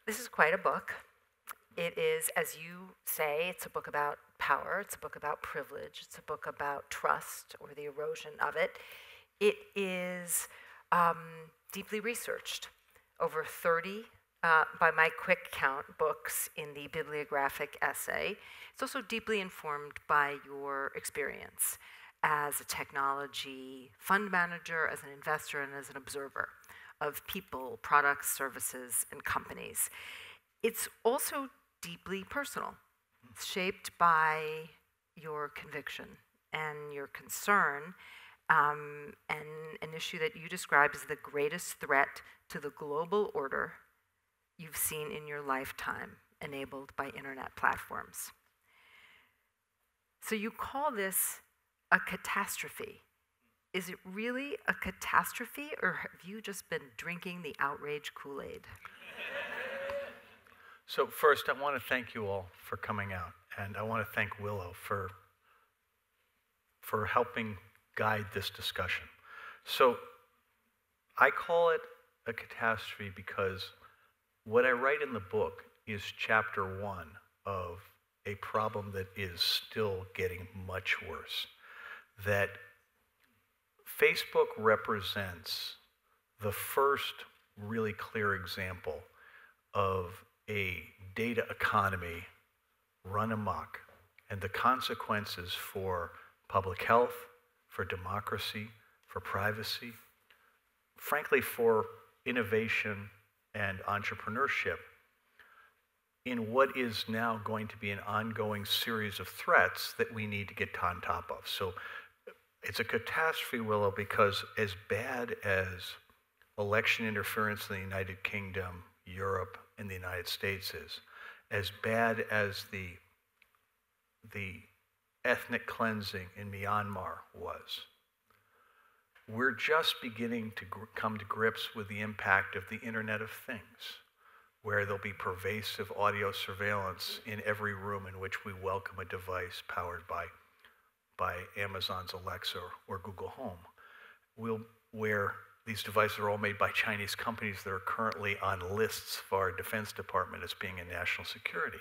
This is quite a book. It is, as you say, it's a book about power, it's a book about privilege, it's a book about trust or the erosion of it. It is deeply researched. Over 30, by my quick count, books in the bibliographic essay. It's also deeply informed by your experience as a technology fund manager, as an investor, and as an observer of people, products, services, and companies. It's also deeply personal. It's shaped by your conviction and your concern, and an issue that you describe as the greatest threat to the global order you've seen in your lifetime, enabled by internet platforms. So you call this a catastrophe. Is it really a catastrophe, or have you just been drinking the outrage Kool-Aid? So first, I want to thank you all for coming out, and I want to thank Willow for helping guide this discussion. So I call it a catastrophe because what I write in the book is chapter 1 of a problem that is still getting much worse. That Facebook represents the first really clear example of a data economy run amok, and the consequences for public health, for democracy, for privacy, frankly for innovation and entrepreneurship in what is now going to be an ongoing series of threats that we need to get on top of. So it's a catastrophe, Willow, because as bad as election interference in the United Kingdom, Europe, and the United States is, as bad as the ethnic cleansing in Myanmar was, we're just beginning to come to grips with the impact of the Internet of Things, where there'll be pervasive audio surveillance in every room in which we welcome a device powered by Amazon's Alexa or Google Home, where these devices are all made by Chinese companies that are currently on lists for our Defense Department as being in national security,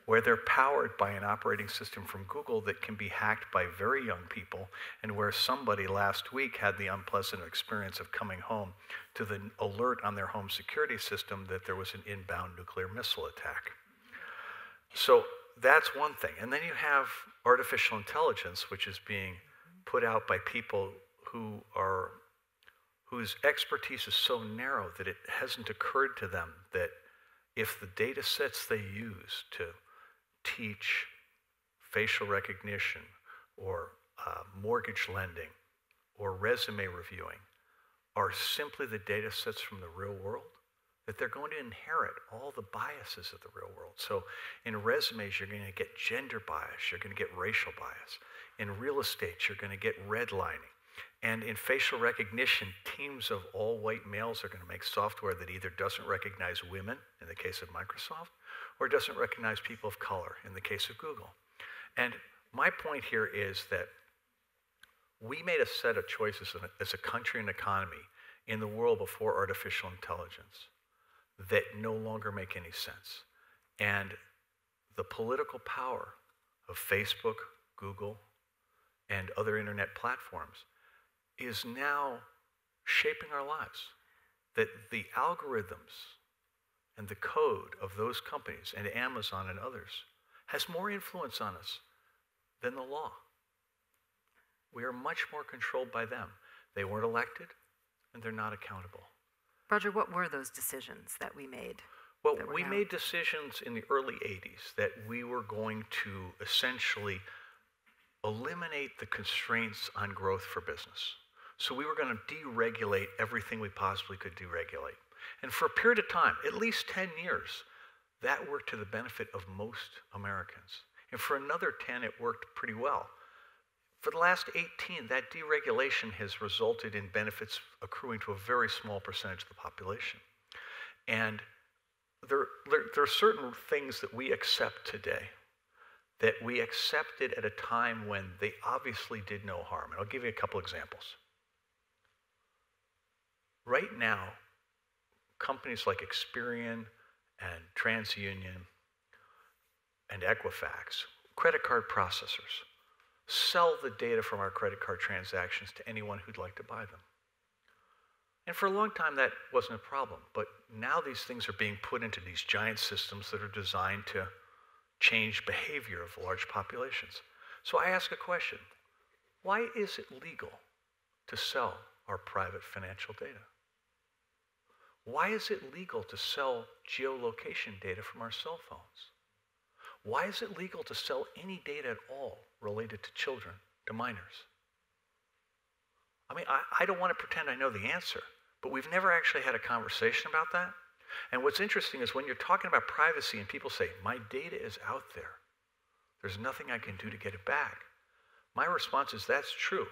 where they're powered by an operating system from Google that can be hacked by very young people, and where somebody last week had the unpleasant experience of coming home to the alert on their home security system that there was an inbound nuclear missile attack. So that's one thing. And then you have artificial intelligence, which is being put out by people whose expertise is so narrow that it hasn't occurred to them that if the data sets they use to teach facial recognition or mortgage lending or resume reviewing are simply the data sets from the real world, that they're going to inherit all the biases of the real world. So in resumes, you're going to get gender bias, you're going to get racial bias. In real estate, you're going to get redlining. And in facial recognition, teams of all white males are going to make software that either doesn't recognize women, in the case of Microsoft, or doesn't recognize people of color, in the case of Google. And my point here is that we made a set of choices as a country and economy in the world before artificial intelligence that no longer make any sense. And the political power of Facebook, Google, and other internet platforms is now shaping our lives. That the algorithms and the code of those companies and Amazon and others has more influence on us than the law. We are much more controlled by them. They weren't elected, and they're not accountable. Roger, what were those decisions that we made? Well, we made decisions in the early 80s that we were going to essentially eliminate the constraints on growth for business. So we were going to deregulate everything we possibly could deregulate. And for a period of time, at least 10 years, that worked to the benefit of most Americans. And for another 10, it worked pretty well. For the last 18, that deregulation has resulted in benefits accruing to a very small percentage of the population. And there are certain things that we accept today that we accepted at a time when they obviously did no harm. And I'll give you a couple examples. Right now, companies like Experian and TransUnion and Equifax, credit card processors, sell the data from our credit card transactions to anyone who'd like to buy them. And for a long time, that wasn't a problem. But now these things are being put into these giant systems that are designed to change behavior of large populations. So I ask a question. Why is it legal to sell our private financial data? Why is it legal to sell geolocation data from our cell phones? Why is it legal to sell any data at all related to children, to minors? I mean, I don't want to pretend I know the answer, but we've never actually had a conversation about that. And what's interesting is when you're talking about privacy and people say, my data is out there, there's nothing I can do to get it back. My response is that's true,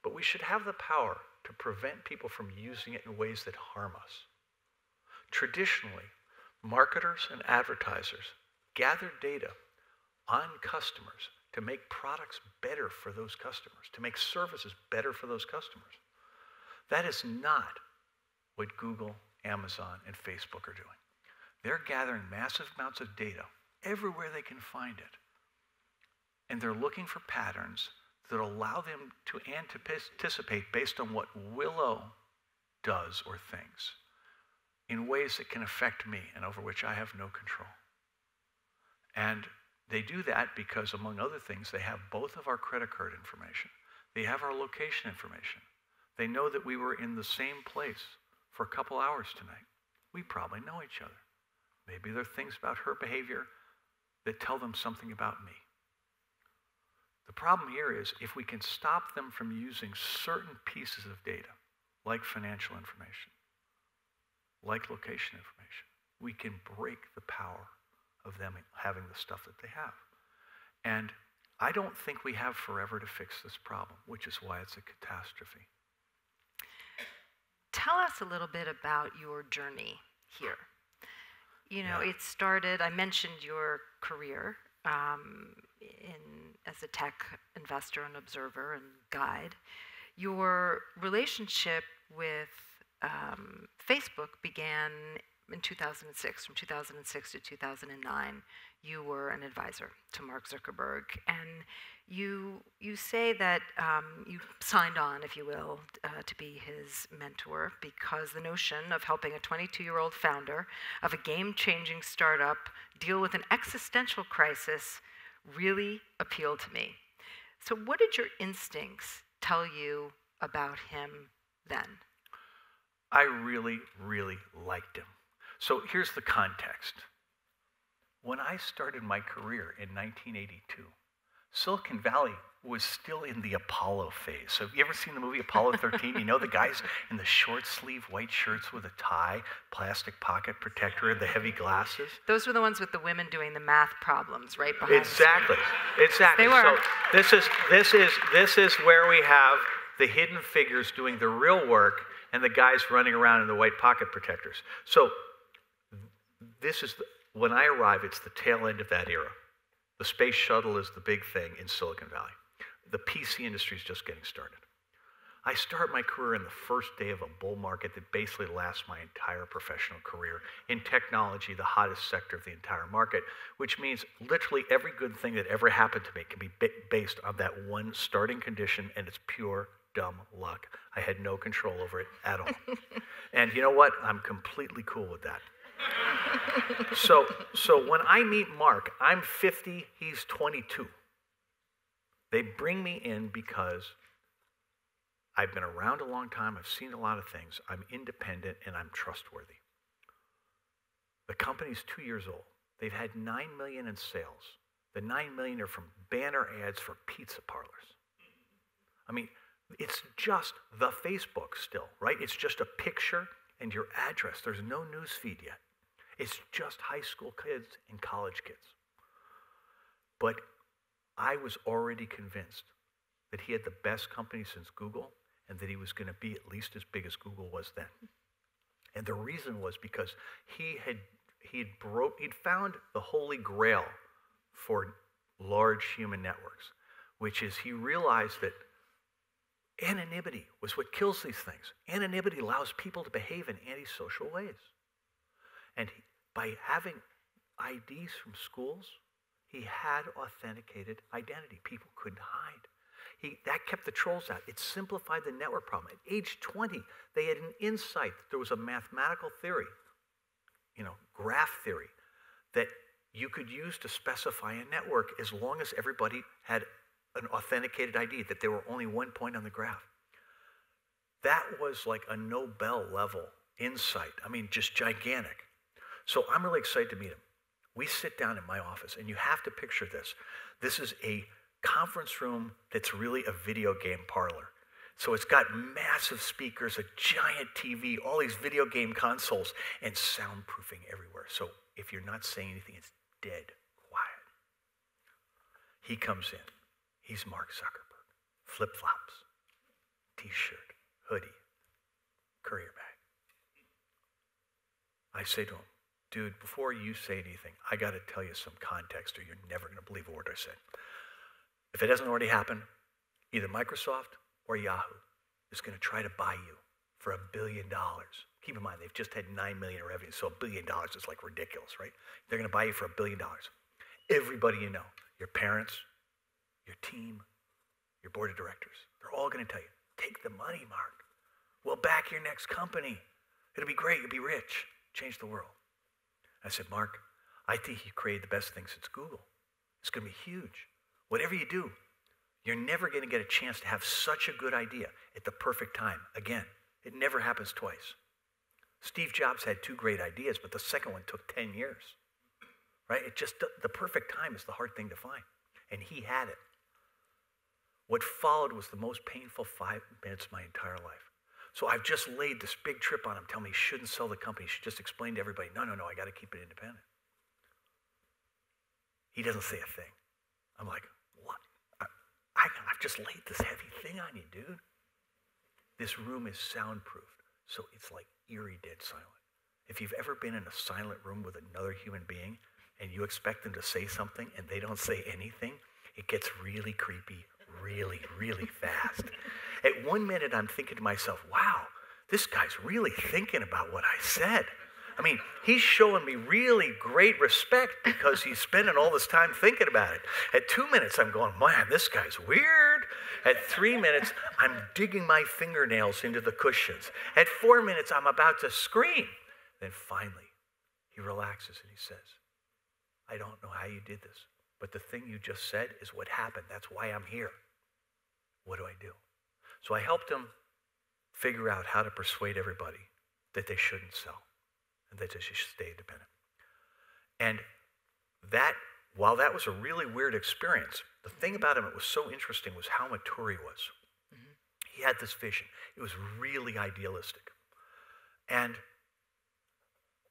but we should have the power to prevent people from using it in ways that harm us. Traditionally, marketers and advertisers gather data on customers to make products better for those customers, to make services better for those customers. That is not what Google, Amazon, and Facebook are doing. They're gathering massive amounts of data everywhere they can find it. And they're looking for patterns that allow them to anticipate based on what Willow does or thinks in ways that can affect me and over which I have no control. And they do that because, among other things, they have both of our credit card information. They have our location information. They know that we were in the same place for a couple hours tonight. We probably know each other. Maybe there are things about her behavior that tell them something about me. The problem here is if we can stop them from using certain pieces of data, like financial information, like location information, we can break the power of them having the stuff that they have. And I don't think we have forever to fix this problem, which is why it's a catastrophe. Tell us a little bit about your journey here. You know, It started, I mentioned your career as a tech investor and observer and guide. Your relationship with Facebook began in 2006. From 2006 to 2009, you were an advisor to Mark Zuckerberg, and you say that you signed on, if you will, to be his mentor because the notion of helping a 22-year-old founder of a game-changing startup deal with an existential crisis really appealed to me. So what did your instincts tell you about him then? I really, really liked him. So here's the context. When I started my career in 1982, Silicon Valley was still in the Apollo phase. So have you ever seen the movie Apollo 13? You know the guys in the short sleeve white shirts with a tie, plastic pocket protector, and the heavy glasses? Those were the ones with the women doing the math problems right behind Exactly. They were. So this is where we have the hidden figures doing the real work and the guys running around in the white pocket protectors. So when I arrive, it's the tail end of that era. The space shuttle is the big thing in Silicon Valley. The PC industry is just getting started. I start my career in the first day of a bull market that basically lasts my entire professional career. In technology, the hottest sector of the entire market, which means literally every good thing that ever happened to me can be based on that one starting condition, and it's pure dumb luck. I had no control over it at all. And you know what? I'm completely cool with that. So when I meet Mark, I'm 50, he's 22. They bring me in because I've been around a long time, I've seen a lot of things, I'm independent, and I'm trustworthy. The company's 2 years old. They've had $9 million in sales. The $9 million are from banner ads for pizza parlors. I mean, it's just the Facebook still, right? It's just a picture and your address. There's no news feed yet. It's just high school kids and college kids. But I was already convinced that he had the best company since Google and that he was going to be at least as big as Google was then. And the reason was because he'd found the holy grail for large human networks, which is he realized that anonymity was what kills these things. Anonymity allows people to behave in antisocial ways. And by having IDs from schools, he had authenticated identity. People couldn't hide. That kept the trolls out. It simplified the network problem. At age 20, they had an insight that there was a mathematical theory, graph theory, that you could use to specify a network as long as everybody had an authenticated ID, that there were only one point on the graph. That was like a Nobel level insight. I mean, just gigantic. So I'm really excited to meet him. We sit down in my office, and you have to picture this. This is a conference room that's really a video game parlor. So it's got massive speakers, a giant TV, all these video game consoles, and soundproofing everywhere. So if you're not saying anything, it's dead quiet. He comes in. He's Mark Zuckerberg. Flip-flops, T-shirt, hoodie, courier bag. I say to him, dude, before you say anything, I got to tell you some context or you're never going to believe a word I said. If it hasn't already happened, either Microsoft or Yahoo is going to try to buy you for $1 billion. Keep in mind, they've just had $9 million in revenue, so $1 billion is like ridiculous, right? They're going to buy you for $1 billion. Everybody you know, your parents, your team, your board of directors, they're all going to tell you, take the money, Mark. We'll back your next company. It'll be great. You'll be rich. Change the world. I said, Mark, I think you created the best thing since Google. It's going to be huge. Whatever you do, you're never going to get a chance to have such a good idea at the perfect time. Again, it never happens twice. Steve Jobs had 2 great ideas, but the second one took 10 years. Right? The perfect time is the hard thing to find. And he had it. What followed was the most painful 5 minutes of my entire life. So I've just laid this big trip on him, telling me he shouldn't sell the company. He should just explain to everybody, no, I got to keep it independent. He doesn't say a thing. I'm like, what? I've just laid this heavy thing on you, dude. This room is soundproofed, so it's like eerie dead silent. If you've ever been in a silent room with another human being and you expect them to say something and they don't say anything, it gets really creepy really, really fast. At 1 minute, I'm thinking to myself, wow, this guy's really thinking about what I said. I mean, he's showing me really great respect because he's spending all this time thinking about it. At 2 minutes, I'm going, man, this guy's weird. At 3 minutes, I'm digging my fingernails into the cushions. At 4 minutes, I'm about to scream. Then finally, he relaxes and he says, I don't know how you did this, but the thing you just said is what happened. That's why I'm here. What do I do? So I helped him figure out how to persuade everybody that they shouldn't sell and that they should stay independent. And that, while that was a really weird experience, the thing about him that was so interesting was how mature he was. Mm-hmm. He had this vision. It was really idealistic. And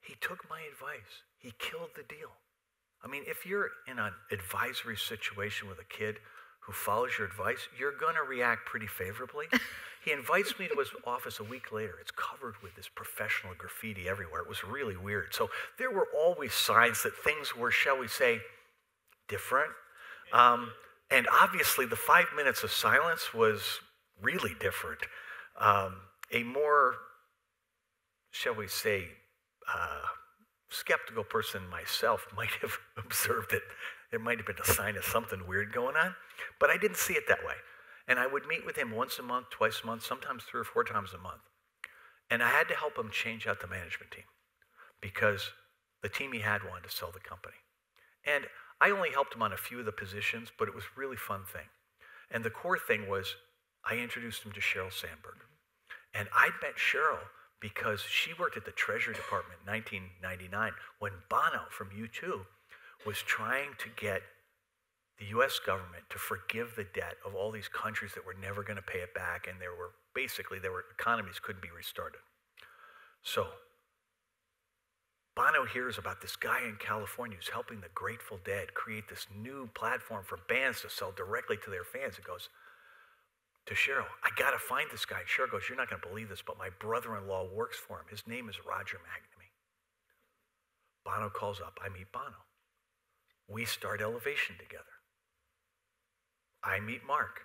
he took my advice. He killed the deal. I mean, if you're in an advisory situation with a kid who follows your advice, you're going to react pretty favorably. He invites me to his office a week later. It's covered with this professional graffiti everywhere. It was really weird. So there were always signs that things were, shall we say, different. And obviously the 5 minutes of silence was really different. A more, shall we say, skeptical person myself might have observed that there might have been a sign of something weird going on, but I didn't see it that way. And I would meet with him once a month, twice a month, sometimes 3 or 4 times a month. And I had to help him change out the management team because the team he had wanted to sell the company. And I only helped him on a few of the positions, but it was a really fun thing. And the core thing was I introduced him to Sheryl Sandberg. And I'd met Sheryl because she worked at the Treasury Department in 1999 when Bono from U2 was trying to get the U.S. government to forgive the debt of all these countries that were never going to pay it back, and there were economies couldn't be restarted. So Bono hears about this guy in California who's helping the Grateful Dead create this new platform for bands to sell directly to their fans. It goes to Sheryl, I got to find this guy. Sheryl goes, you're not going to believe this, but my brother-in-law works for him. His name is Roger McNamee. Bono calls up. I meet Bono. We start Elevation together. I meet Mark.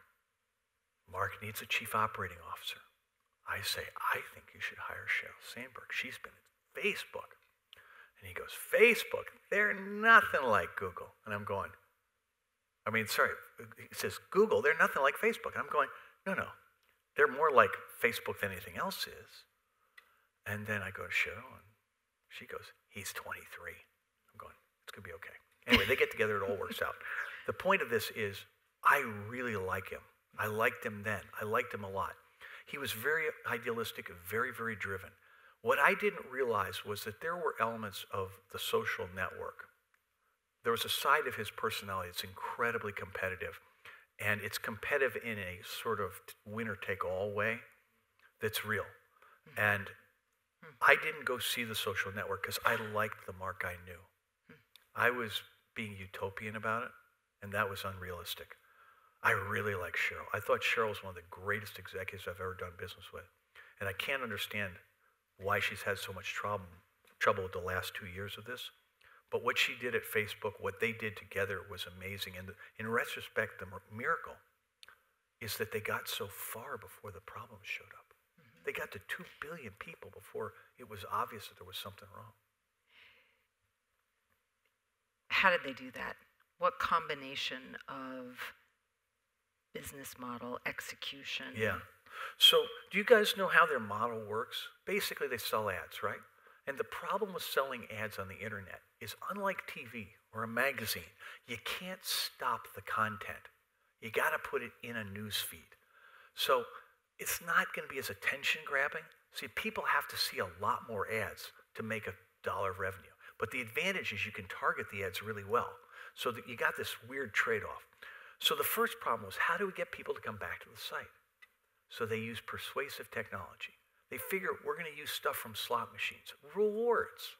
Mark needs a chief operating officer. I say, I think you should hire Sheryl Sandberg. She's been at Facebook. And he goes, Facebook, they're nothing like Google. And I'm going, he says, Google, they're nothing like Facebook. And I'm going, no, they're more like Facebook than anything else is. And then I go to Cheryl, and she goes, he's 23. I'm going, it's going to be okay. Anyway, they get together, it all works out. The point of this is, I really like him. I liked him then. I liked him a lot. He was very idealistic and very, very driven. What I didn't realize was that there were elements of the social network. There was a side of his personality that's incredibly competitive. And it's competitive in a sort of winner-take-all way that's real. And I didn't go see the social network because I liked the Mark I knew. I was being utopian about it, and that was unrealistic. I really like Cheryl. I thought Cheryl was one of the greatest executives I've ever done business with. And I can't understand why she's had so much trouble with the last 2 years of this. But what she did at Facebook, what they did together was amazing. And in retrospect, the miracle is that they got so far before the problems showed up. Mm-hmm. They got to 2 billion people before it was obvious that there was something wrong. How did they do that? What combination of business model, execution? Yeah. So do you guys know how their model works? Basically, they sell ads, right? And the problem with selling ads on the internet is, unlike TV or a magazine, you can't stop the content. You got to put it in a news feed. So it's not going to be as attention grabbing. See, people have to see a lot more ads to make $1 of revenue. But the advantage is you can target the ads really well. So that you got this weird trade-off. So the first problem was, how do we get people to come back to the site? So they use persuasive technology. They figure, we're going to use stuff from slot machines, rewards.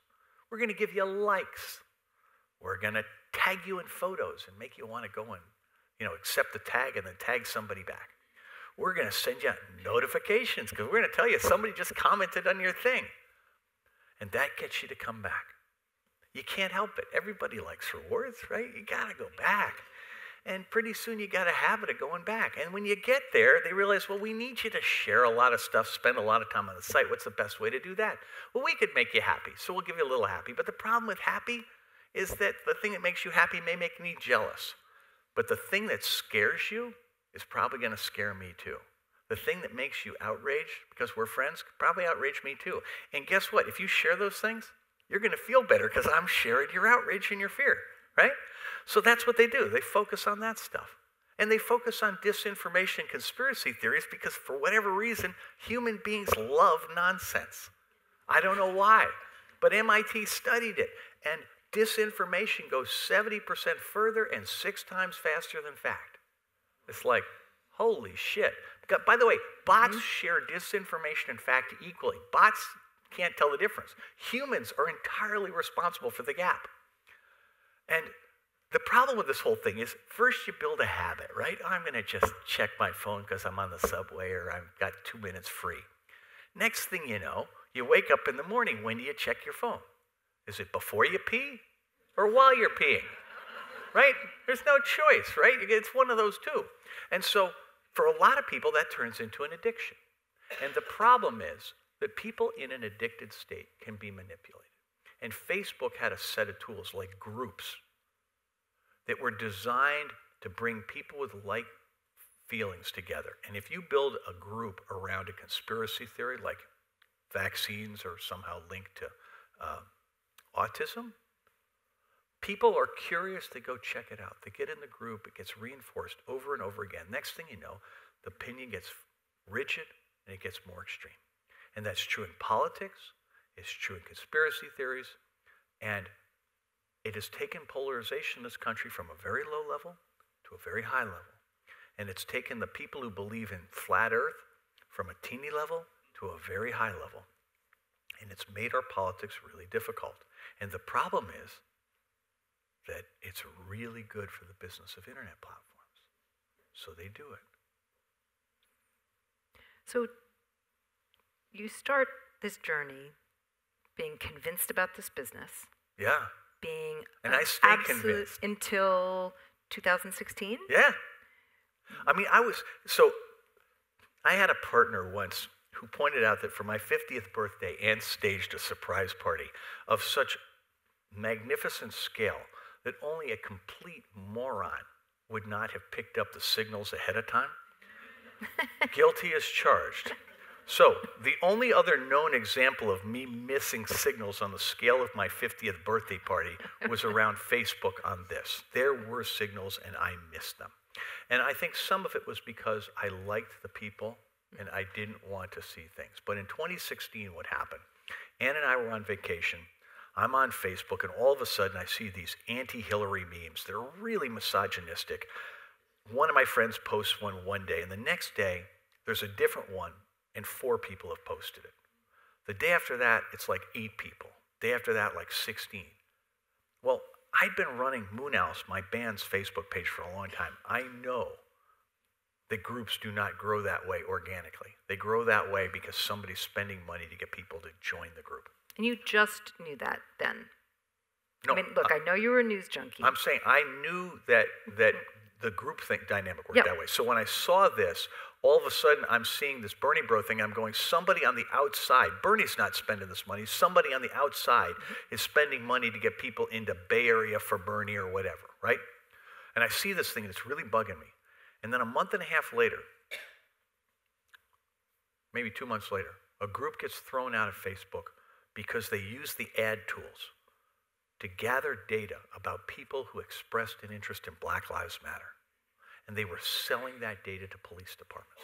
We're going to give you likes. We're going to tag you in photos and make you want to go and, accept the tag and then tag somebody back. We're going to send you notifications because we're going to tell you somebody just commented on your thing. And that gets you to come back. You can't help it. Everybody likes rewards, right? You got to go back. And pretty soon you got a habit of going back. And when you get there, they realize, well, we need you to share a lot of stuff, spend a lot of time on the site. What's the best way to do that? Well, we could make you happy, so we'll give you a little happy. But the problem with happy is that the thing that makes you happy may make me jealous. But the thing that scares you is probably going to scare me too. The thing that makes you outraged, because we're friends, could probably outrage me too. And guess what? If you share those things, you're going to feel better because I'm sharing your outrage and your fear, right? So that's what they do. They focus on that stuff. And they focus on disinformation and conspiracy theories because for whatever reason, human beings love nonsense. I don't know why, but MIT studied it. And disinformation goes 70% further and 6 times faster than fact. It's like, holy shit. By the way, bots share disinformation and fact equally. Bots can't tell the difference. Humans are entirely responsible for the gap. And the problem with this whole thing is, first you build a habit, right? I'm going to just check my phone because I'm on the subway or I've got 2 minutes free. Next thing you know, you wake up in the morning. When do you check your phone? Is it before you pee or while you're peeing? Right? There's no choice, right? It's one of those two. And so for a lot of people, that turns into an addiction. And the problem is that people in an addicted state can be manipulated. And Facebook had a set of tools like groups that were designed to bring people with like feelings together. And if you build a group around a conspiracy theory like vaccines or somehow linked to autism, people are curious, they go check it out. They get in the group, it gets reinforced over and over again. Next thing you know, the opinion gets rigid and it gets more extreme. And that's true in politics, it's true in conspiracy theories, and it has taken polarization in this country from a very low level to a very high level. And it's taken the people who believe in flat earth from a teeny level to a very high level. And it's made our politics really difficult. And the problem is that it's really good for the business of internet platforms. So they do it. So you start this journey being convinced about this business. Yeah. Being and I stayed convinced. Until 2016? Yeah. I mean, I had a partner once who pointed out that for my 50th birthday, Ann staged a surprise party of such magnificent scale that only a complete moron would not have picked up the signals ahead of time. Guilty as charged. So the only other known example of me missing signals on the scale of my 50th birthday party was around Facebook on this. There were signals and I missed them. And I think some of it was because I liked the people and I didn't want to see things. But in 2016, what happened? Ann and I were on vacation. I'm on Facebook, and all of a sudden I see these anti-Hillary memes that are really misogynistic. One of my friends posts one day, and the next day there's a different one, and 4 people have posted it. The day after that, it's like 8 people. Day after that, like 16. Well, I'd been running Moon House, my band's Facebook page, for a long time. I know that groups do not grow that way organically. They grow that way because somebody's spending money to get people to join the group. And you just knew that then? No, I mean, look, I know you were a news junkie. I'm saying I knew that the group dynamic worked that way. So when I saw this, all of a sudden I'm seeing this Bernie bro thing. I'm going, somebody on the outside, Bernie's not spending this money. Somebody on the outside is spending money to get people into Bay Area for Bernie or whatever, right? And I see this thing and it's really bugging me. And then a month and a half later, maybe 2 months later, a group gets thrown out of Facebook because they use the ad tools to gather data about people who expressed an interest in Black Lives Matter. And they were selling that data to police departments.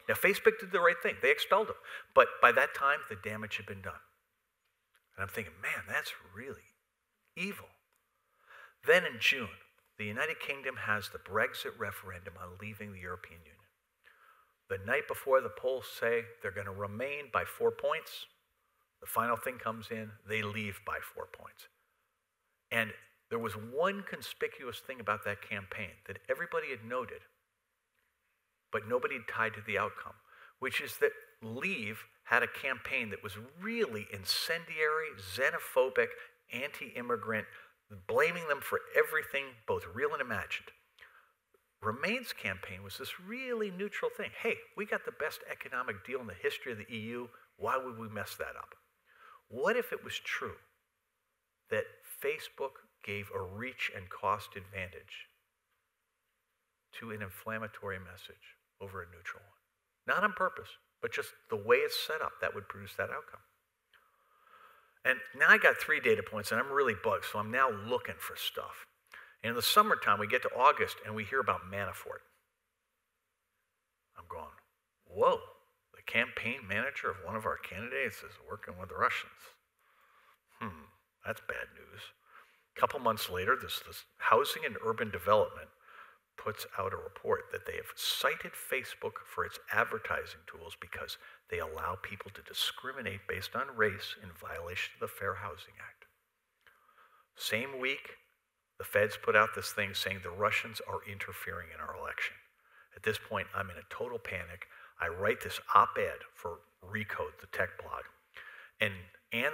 Now, Facebook did the right thing. They expelled them. But by that time, the damage had been done. And I'm thinking, man, that's really evil. Then in June, the United Kingdom has the Brexit referendum on leaving the European Union. The night before the polls say they're going to remain by 4 points, the final thing comes in, they leave by 4 points. And there was one conspicuous thing about that campaign that everybody had noted, but nobody had tied to the outcome, which is that Leave had a campaign that was really incendiary, xenophobic, anti-immigrant, blaming them for everything, both real and imagined. Remain's campaign was this really neutral thing. Hey, we got the best economic deal in the history of the EU. Why would we mess that up? What if it was true that Facebook gave a reach and cost advantage to an inflammatory message over a neutral one? Not on purpose, but just the way it's set up, that would produce that outcome. And now I got 3 data points, and I'm really bugged, so I'm now looking for stuff. And in the summertime, we get to August, and we hear about Manafort. I'm going, whoa, the campaign manager of one of our candidates is working with the Russians. That's bad news. A couple months later, this Housing and Urban Development puts out a report that they have cited Facebook for its advertising tools because they allow people to discriminate based on race in violation of the Fair Housing Act. Same week, the feds put out this thing saying the Russians are interfering in our election. At this point, I'm in a total panic. I write this op-ed for Recode, the tech blog. And Ann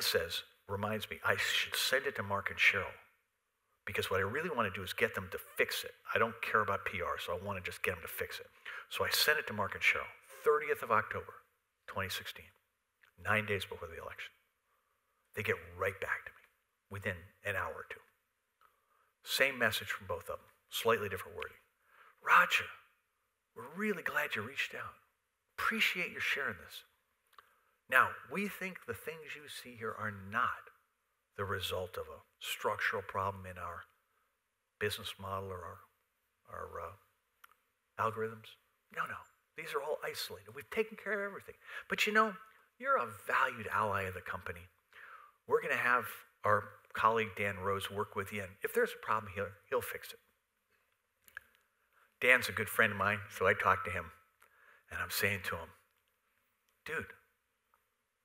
reminds me, I should send it to Mark and Cheryl. Because what I really want to do is get them to fix it. I don't care about PR, so I want to just get them to fix it. So I sent it to Mark and Cheryl, 30th of October, 2016, 9 days before the election. They get right back to me within an hour or two. Same message from both of them, slightly different wording. Roger, we're really glad you reached out. Appreciate your sharing this. Now, we think the things you see here are not the result of a structural problem in our business model or our algorithms. No. These are all isolated. We've taken care of everything. But you know, you're a valued ally of the company. We're going to have our colleague Dan Rose work with you, and if there's a problem, he'll fix it. Dan's a good friend of mine, so I talked to him, and I'm saying to him, dude,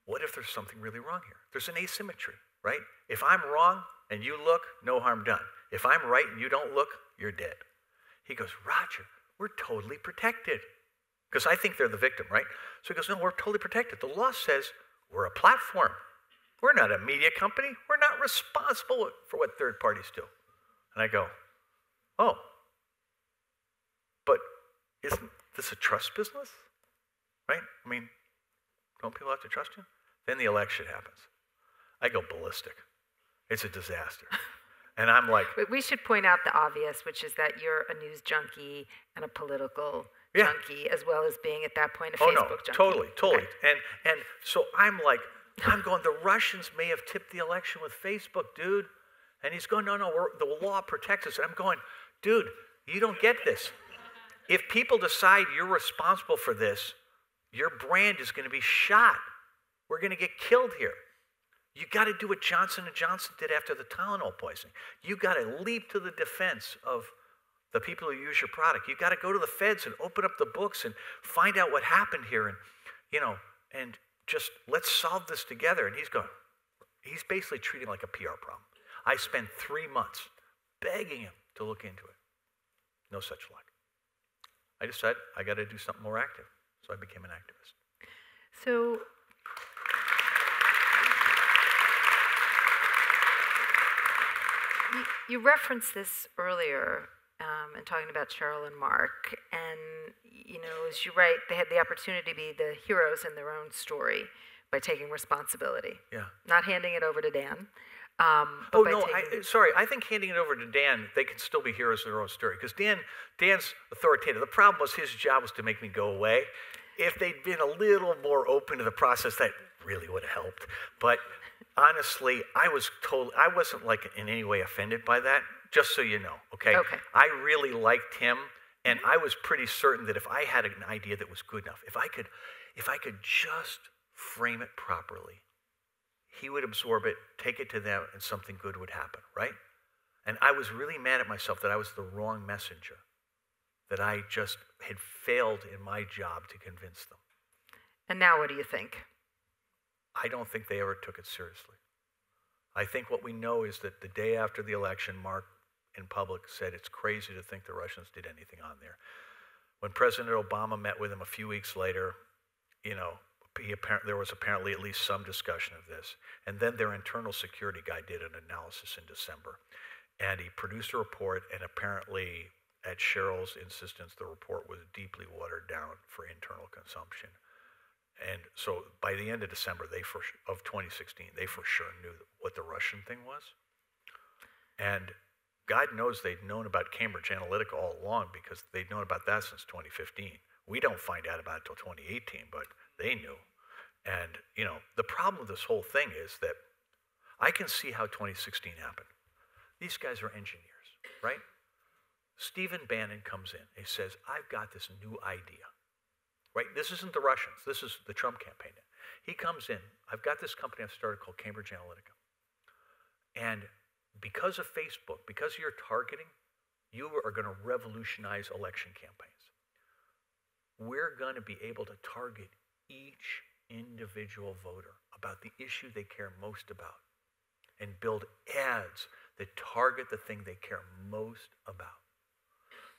what if there's something really wrong here? There's an asymmetry, right? If I'm wrong and you look, no harm done. If I'm right and you don't look, you're dead. He goes, Roger, we're totally protected. Because I think they're the victim, right? So he goes, no, we're totally protected. The law says we're a platform. We're not a media company. We're not responsible for what third parties do. And I go, oh, but isn't this a trust business? Right? I mean, don't people have to trust you? Then the election happens. I go ballistic. It's a disaster. And I'm like, But we should point out the obvious, which is that you're a news junkie and a political junkie, as well as being at that point a Facebook junkie. Totally. Okay. And so I'm like, I'm going, the Russians may have tipped the election with Facebook, dude. And he's going, no, the law protects us. And I'm going, dude, you don't get this. If people decide you're responsible for this, your brand is going to be shot. We're going to get killed here. You got to do what Johnson & Johnson did after the Tylenol poisoning. You got to leap to the defense of the people who use your product. You got to go to the feds and open up the books and find out what happened here, and and just let's solve this together. And he's basically treating it like a PR problem. I spent 3 months begging him to look into it. No such luck. I decided I got to do something more active, so I became an activist. So you referenced this earlier in talking about Cheryl and Mark, and as you write, they had the opportunity to be the heroes in their own story by taking responsibility. Yeah. Not handing it over to Dan. I think handing it over to Dan, they can still be heroes in their own story, because Dan's authoritative. The problem was his job was to make me go away. If they'd been a little more open to the process, that really would have helped. But honestly, I wasn't like in any way offended by that, just so you know, okay? I really liked him, and I was pretty certain that if I had an idea that was good enough, if I could just frame it properly, he would absorb it, take it to them, and something good would happen, right? And I was really mad at myself that I was the wrong messenger, that I just had failed in my job to convince them. And now what do you think? I don't think they ever took it seriously. I think what we know is that the day after the election, Mark in public said it's crazy to think the Russians did anything on there. When President Obama met with him a few weeks later, there was apparently at least some discussion of this. And then their internal security guy did an analysis in December. And he produced a report, and apparently, at Cheryl's insistence, the report was deeply watered down for internal consumption. And so by the end of December of 2016, they for sure knew what the Russian thing was. And God knows they'd known about Cambridge Analytica all along, because they'd known about that since 2015. We don't find out about it until 2018, but they knew. And, the problem with this whole thing is that I can see how 2016 happened. These guys are engineers, right? Stephen Bannon comes in. He says, I've got this new idea, right? This isn't the Russians. This is the Trump campaign. He comes in. I've got this company I've started called Cambridge Analytica. And because of Facebook, because of your targeting, you are going to revolutionize election campaigns. We're going to be able to target each individual voter about the issue they care most about and build ads that target the thing they care most about.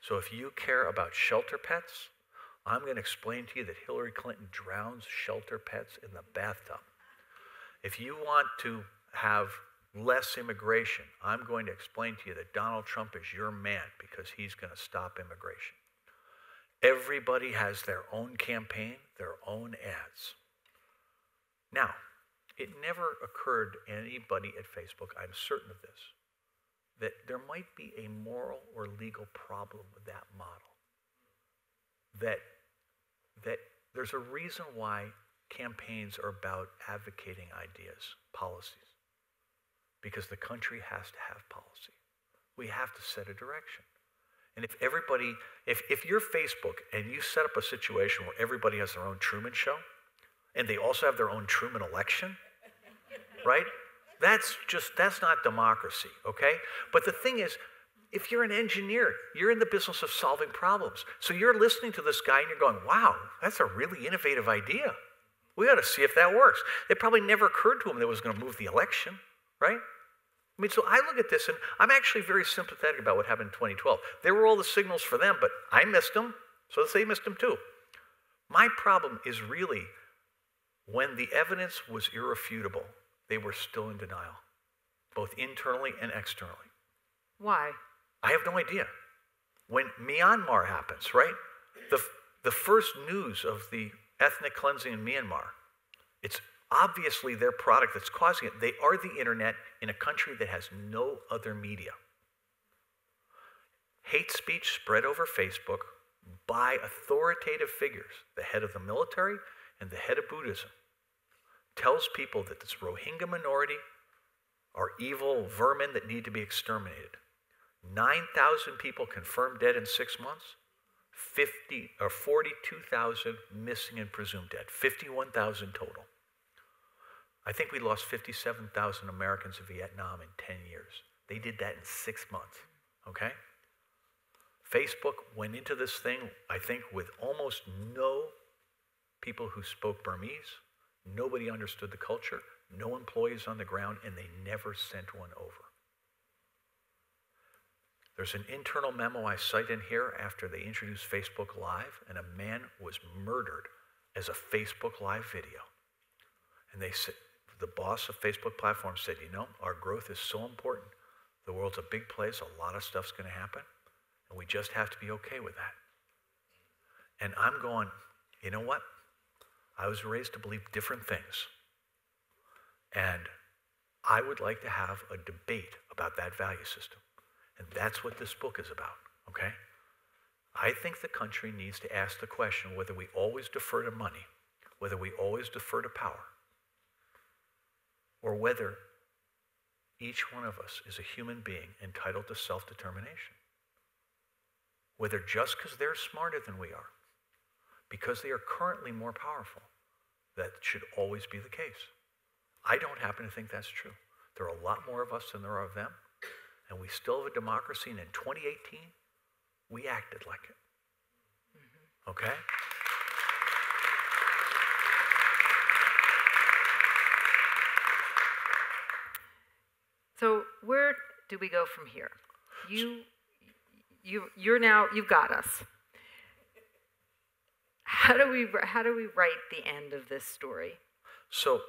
So if you care about shelter pets, I'm going to explain to you that Hillary Clinton drowns shelter pets in the bathtub. If you want to have less immigration, I'm going to explain to you that Donald Trump is your man because he's going to stop immigration. Everybody has their own campaign, their own ads. Now, it never occurred to anybody at Facebook, I'm certain of this, that there might be a moral or legal problem with that model. That there's a reason why campaigns are about advocating ideas, policies. Because the country has to have policy. We have to set a direction. And if you're Facebook and you set up a situation where everybody has their own Truman Show, and they also have their own Truman election, right? That's not democracy, okay? But the thing is, if you're an engineer, you're in the business of solving problems. So you're listening to this guy and you're going, wow, that's a really innovative idea. We ought to see if that works. It probably never occurred to him that it was going to move the election, right? I mean, so I look at this and I'm actually very sympathetic about what happened in 2012. There were all the signals for them, but I missed them, so they missed them too. My problem is really when the evidence was irrefutable, they were still in denial, both internally and externally. Why? I have no idea. When Myanmar happens, right? The first news of the ethnic cleansing in Myanmar, it's Obviously, their product that's causing it, they are the internet in a country that has no other media. Hate speech spread over Facebook by authoritative figures, the head of the military and the head of Buddhism, tells people that this Rohingya minority are evil vermin that need to be exterminated. 9,000 people confirmed dead in 6 months, 42,000 missing and presumed dead, 51,000 total. I think we lost 57,000 Americans in Vietnam in 10 years. They did that in 6 months, okay? Facebook went into this thing, I think, with almost no people who spoke Burmese. Nobody understood the culture, no employees on the ground, and they never sent one over. There's an internal memo I cite in here after they introduced Facebook Live, and a man was murdered as a Facebook Live video. And they said, the boss of Facebook platform said, you know, our growth is so important. The world's a big place, a lot of stuff's going to happen, and we just have to be okay with that. And I'm going, you know what? I was raised to believe different things. And I would like to have a debate about that value system. And that's what this book is about, okay? I think the country needs to ask the question whether we always defer to money, whether we always defer to power, or whether each one of us is a human being entitled to self-determination. Whether just because they're smarter than we are, because they are currently more powerful, that should always be the case. I don't happen to think that's true. There are a lot more of us than there are of them, and we still have a democracy, and in 2018, we acted like it. Okay? So where do we go from here? You've got us. How do we write the end of this story? So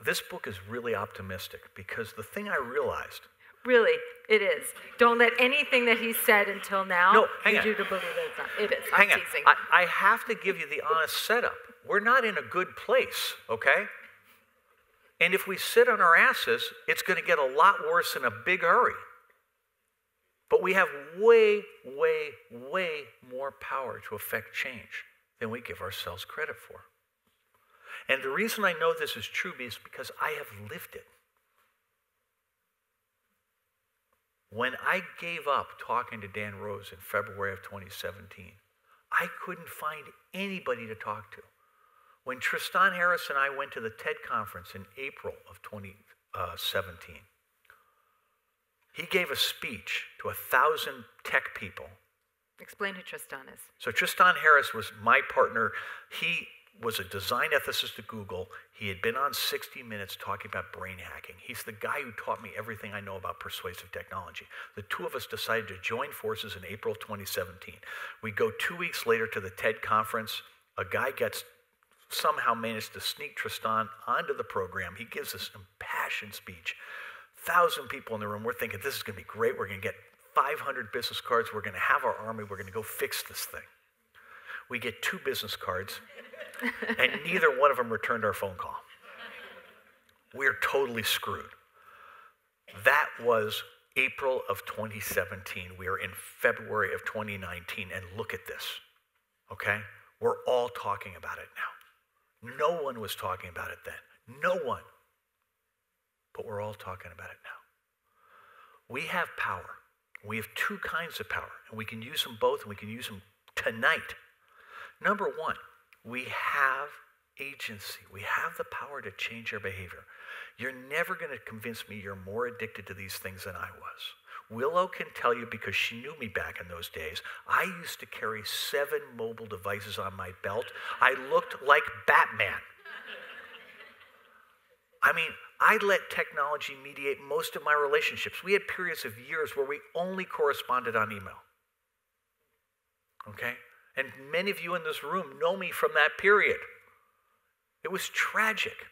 this book is really optimistic, because the thing I realized. Really, it is. Don't let anything that he said until now lead you to believe that it's not. It is. I'm teasing. I have to give you the honest setup. We're not in a good place, okay? And if we sit on our asses, it's going to get a lot worse in a big hurry. But we have way, way, way more power to affect change than we give ourselves credit for. And the reason I know this is true is because I have lived it. When I gave up talking to Dan Rose in February of 2017, I couldn't find anybody to talk to. When Tristan Harris and I went to the TED conference in April of 2017, he gave a speech to 1,000 tech people. Explain who Tristan is. So Tristan Harris was my partner. He was a design ethicist at Google. He had been on 60 Minutes talking about brain hacking. He's the guy who taught me everything I know about persuasive technology. The two of us decided to join forces in April of 2017. We go 2 weeks later to the TED conference. A guy somehow managed to sneak Tristan onto the program. He gives this impassioned speech. 1,000 people in the room. We're thinking, this is going to be great. We're going to get 500 business cards. We're going to have our army. We're going to go fix this thing. We get 2 business cards, and neither one of them returned our phone call. We're totally screwed. That was April of 2017. We are in February of 2019, and look at this, okay? We're all talking about it now. No one was talking about it then. No one. But we're all talking about it now. We have power. We have 2 kinds of power, and we can use them both, and we can use them tonight. Number 1, we have agency. We have the power to change our behavior. You're never going to convince me you're more addicted to these things than I was. Willow can tell you, because she knew me back in those days, I used to carry 7 mobile devices on my belt. I looked like Batman. I mean, I let technology mediate most of my relationships. We had periods of years where we only corresponded on email. Okay? And many of you in this room know me from that period. It was tragic.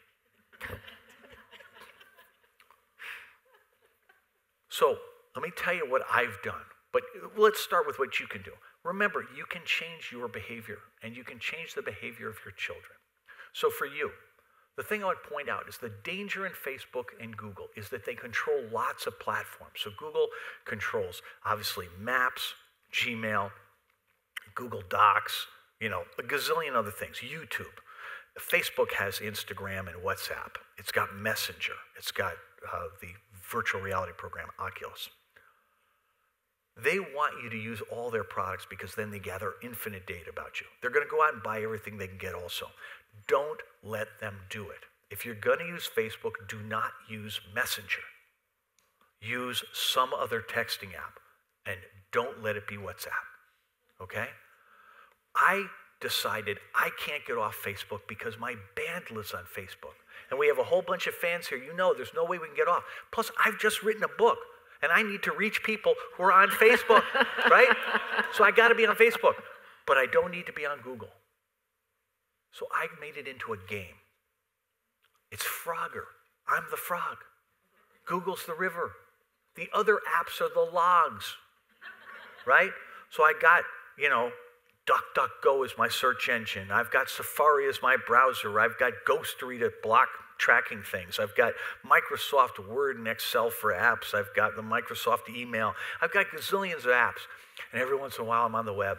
So, let me tell you what I've done. But let's start with what you can do. Remember, you can change your behavior, and you can change the behavior of your children. So for you, the thing I would point out is the danger in Facebook and Google is that they control lots of platforms. So Google controls, obviously, Maps, Gmail, Google Docs, a gazillion other things, YouTube. Facebook has Instagram and WhatsApp. It's got Messenger. It's got the virtual reality program, Oculus. They want you to use all their products because then they gather infinite data about you. They're going to go out and buy everything they can get also. Don't let them do it. If you're going to use Facebook, do not use Messenger. Use some other texting app, and don't let it be WhatsApp, okay? I decided I can't get off Facebook because my band lives on Facebook. And we have a whole bunch of fans here. There's no way we can get off. Plus, I've just written a book, and I need to reach people who are on Facebook, right? So I got to be on Facebook, but I don't need to be on Google. So I made it into a game. It's Frogger. I'm the frog. Google's the river. The other apps are the logs, right? So I got, DuckDuckGo is my search engine. I've got Safari as my browser. I've got Ghostery to block tracking things. I've got Microsoft Word and Excel for apps. I've got the Microsoft email. I've got gazillions of apps. And every once in a while I'm on the web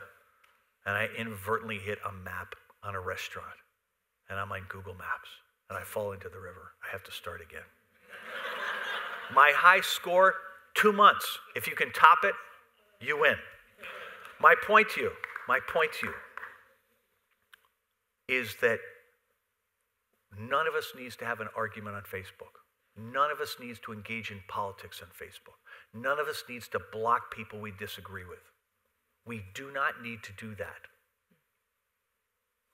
and I inadvertently hit a map on a restaurant. And I'm on Google Maps and I fall into the river. I have to start again. My high score, 2 months. If you can top it, you win. My point to you is that none of us needs to have an argument on Facebook. None of us needs to engage in politics on Facebook. None of us needs to block people we disagree with. We do not need to do that.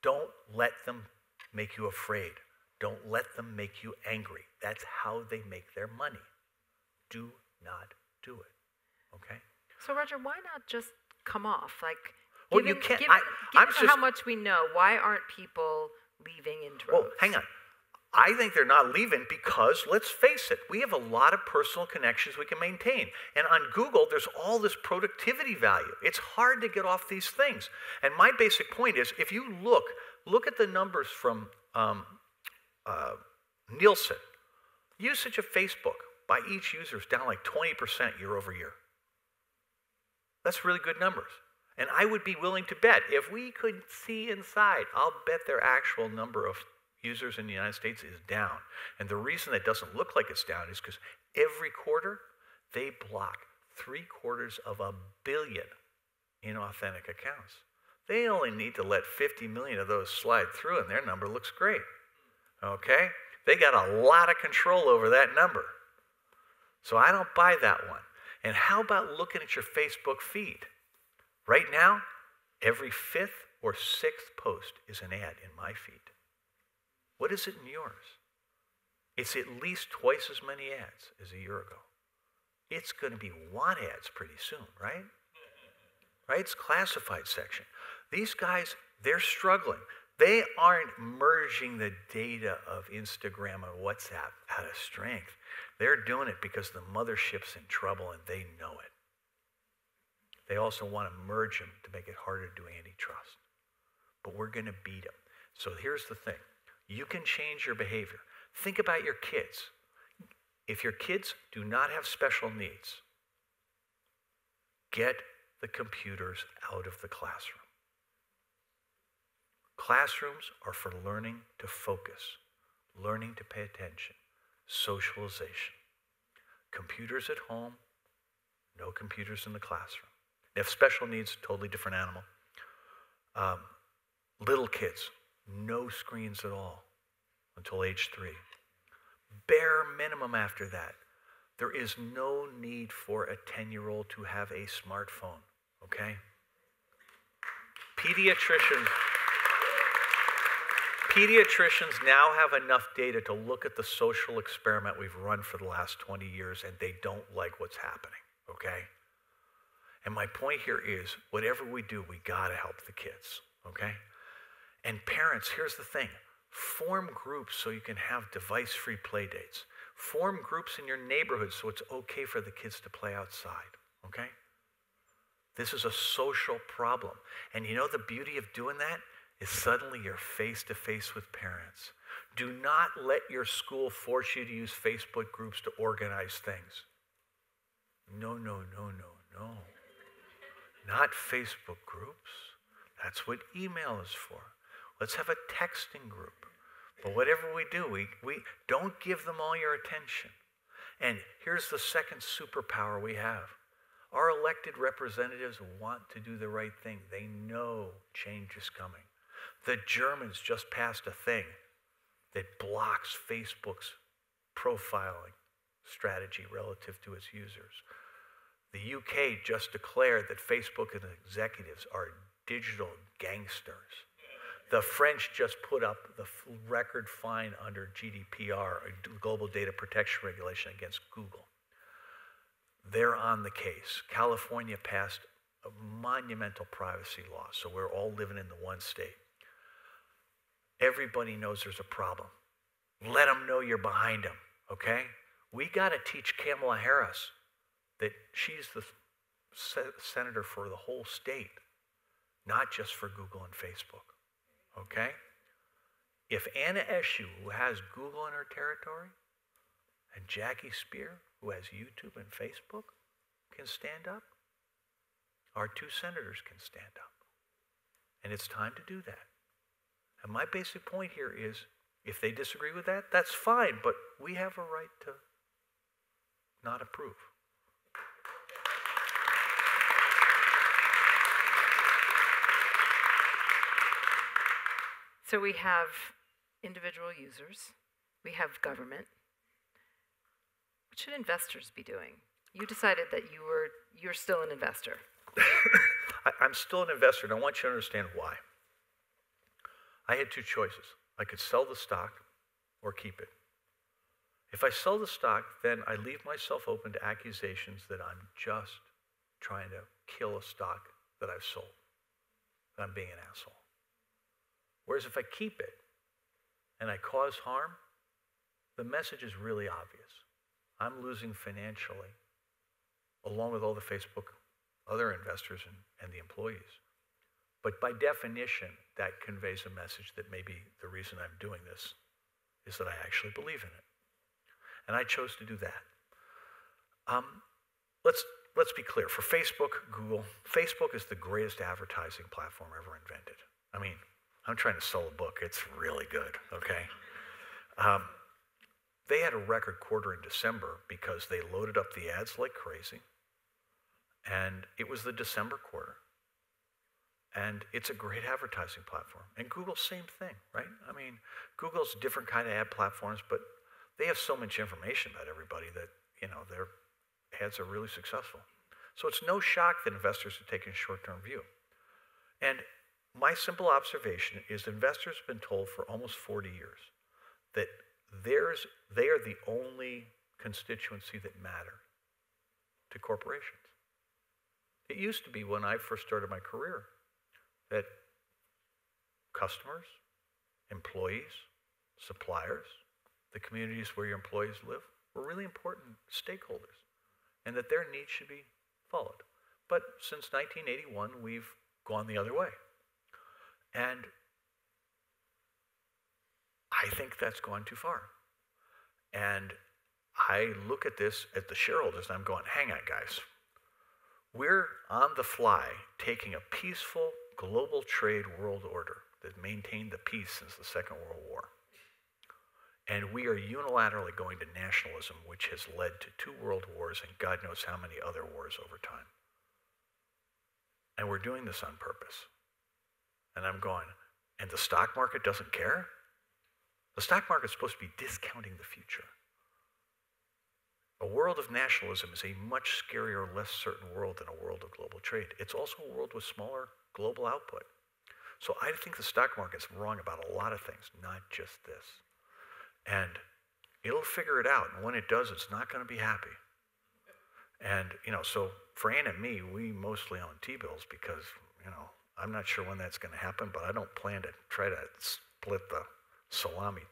Don't let them make you afraid. Don't let them make you angry. That's how they make their money. Do not do it, okay? So Roger, why not just come off? Well, you can't. Given how much we know, why aren't people leaving in droves? Well, hang on. I think they're not leaving because, let's face it, we have a lot of personal connections we can maintain. And on Google, there's all this productivity value. It's hard to get off these things. And my basic point is, if you look at the numbers from Nielsen, usage of Facebook by each user is down like 20% year over year. That's really good numbers. And I would be willing to bet, if we could see inside, I'll bet their actual number of users in the United States is down. And the reason that doesn't look like it's down is because every quarter, they block 750 million inauthentic accounts. They only need to let 50 million of those slide through, and their number looks great, okay? They got a lot of control over that number. So I don't buy that one. And how about looking at your Facebook feed? Right now, every 5th or 6th post is an ad in my feed. What is it in yours? It's at least twice as many ads as a year ago. It's going to be want ads pretty soon, right? Right? It's classified section. These guys, they're struggling. They aren't merging the data of Instagram and WhatsApp out of strength. They're doing it because the mothership's in trouble and they know it. They also want to merge them to make it harder to do antitrust. But we're going to beat them. So here's the thing. You can change your behavior. Think about your kids. If your kids do not have special needs, get the computers out of the classroom. Classrooms are for learning to focus, learning to pay attention, socialization. Computers at home, no computers in the classroom. If special needs, totally different animal. Little kids, no screens at all until age 3. Bare minimum after that. There is no need for a 10-year-old to have a smartphone, okay? Pediatricians now have enough data to look at the social experiment we've run for the last 20 years, and they don't like what's happening, okay? And my point here is, whatever we do, we gotta help the kids, okay? And parents, here's the thing. Form groups so you can have device-free play dates. Form groups in your neighborhood so it's okay for the kids to play outside, okay? This is a social problem. And you know the beauty of doing that? is suddenly you're face-to-face with parents. Do not let your school force you to use Facebook groups to organize things. No, no, no, no, no. Not Facebook groups. That's what email is for. Let's have a texting group. But whatever we do, we don't give them all your attention. And here's the second superpower we have. Our elected representatives want to do the right thing. They know change is coming. The Germans just passed a thing that blocks Facebook's profiling strategy relative to its users. The UK just declared that Facebook and executives are digital gangsters. The French just put up the record fine under GDPR, Global Data Protection Regulation, against Google. They're on the case. California passed a monumental privacy law, so we're all living in the one state. Everybody knows there's a problem. Let them know you're behind them, okay? We got to teach Kamala Harris that she's the senator for the whole state, not just for Google and Facebook, okay? If Anna Eshoo, who has Google in her territory, and Jackie Spear, who has YouTube and Facebook, can stand up, our two senators can stand up. And it's time to do that. And my basic point here is, if they disagree with that, that's fine, but we have a right to not approve. So we have individual users, we have government. What should investors be doing? You decided that you're still an investor. I'm still an investor, and I want you to understand why. I had two choices. I could sell the stock or keep it. If I sell the stock, then I leave myself open to accusations that I'm just trying to kill a stock that I've sold, that I'm being an asshole. Whereas if I keep it and I cause harm, the message is really obvious. I'm losing financially, along with all the Facebook other investors and the employees. But by definition, that conveys a message that maybe the reason I'm doing this is that I actually believe in it. And I chose to do that. Let's be clear. For Facebook, Google, Facebook is the greatest advertising platform ever invented. I mean, I'm trying to sell a book. It's really good, okay? They had a record quarter in December because they loaded up the ads like crazy. And it was the December quarter. And it's a great advertising platform. And Google, same thing, right? I mean, Google's a different kind of ad platforms, but they have so much information about everybody that, their ads are really successful. So it's no shock that investors are taking a short-term view. And my simple observation is investors have been told for almost 40 years that they are the only constituency that matter to corporations. It used to be when I first started my career that customers, employees, suppliers, the communities where your employees live were really important stakeholders and that their needs should be followed. But since 1981, we've gone the other way. And I think that's gone too far. And I look at this at the shareholders and I'm going, hang on, guys. We're on the fly taking a peaceful global trade world order that maintained the peace since the Second World War. And we are unilaterally going to nationalism, which has led to 2 world wars and God knows how many other wars over time. And we're doing this on purpose. And I'm going, and the stock market doesn't care? The stock market's supposed to be discounting the future. A world of nationalism is a much scarier, less certain world than a world of global trade. It's also a world with smaller global output. So I think the stock market's wrong about a lot of things, not just this. And it'll figure it out. And when it does, it's not going to be happy. And, so for Ann and me, we mostly own T-bills because, I'm not sure when that's going to happen, but I don't plan to try to split the salami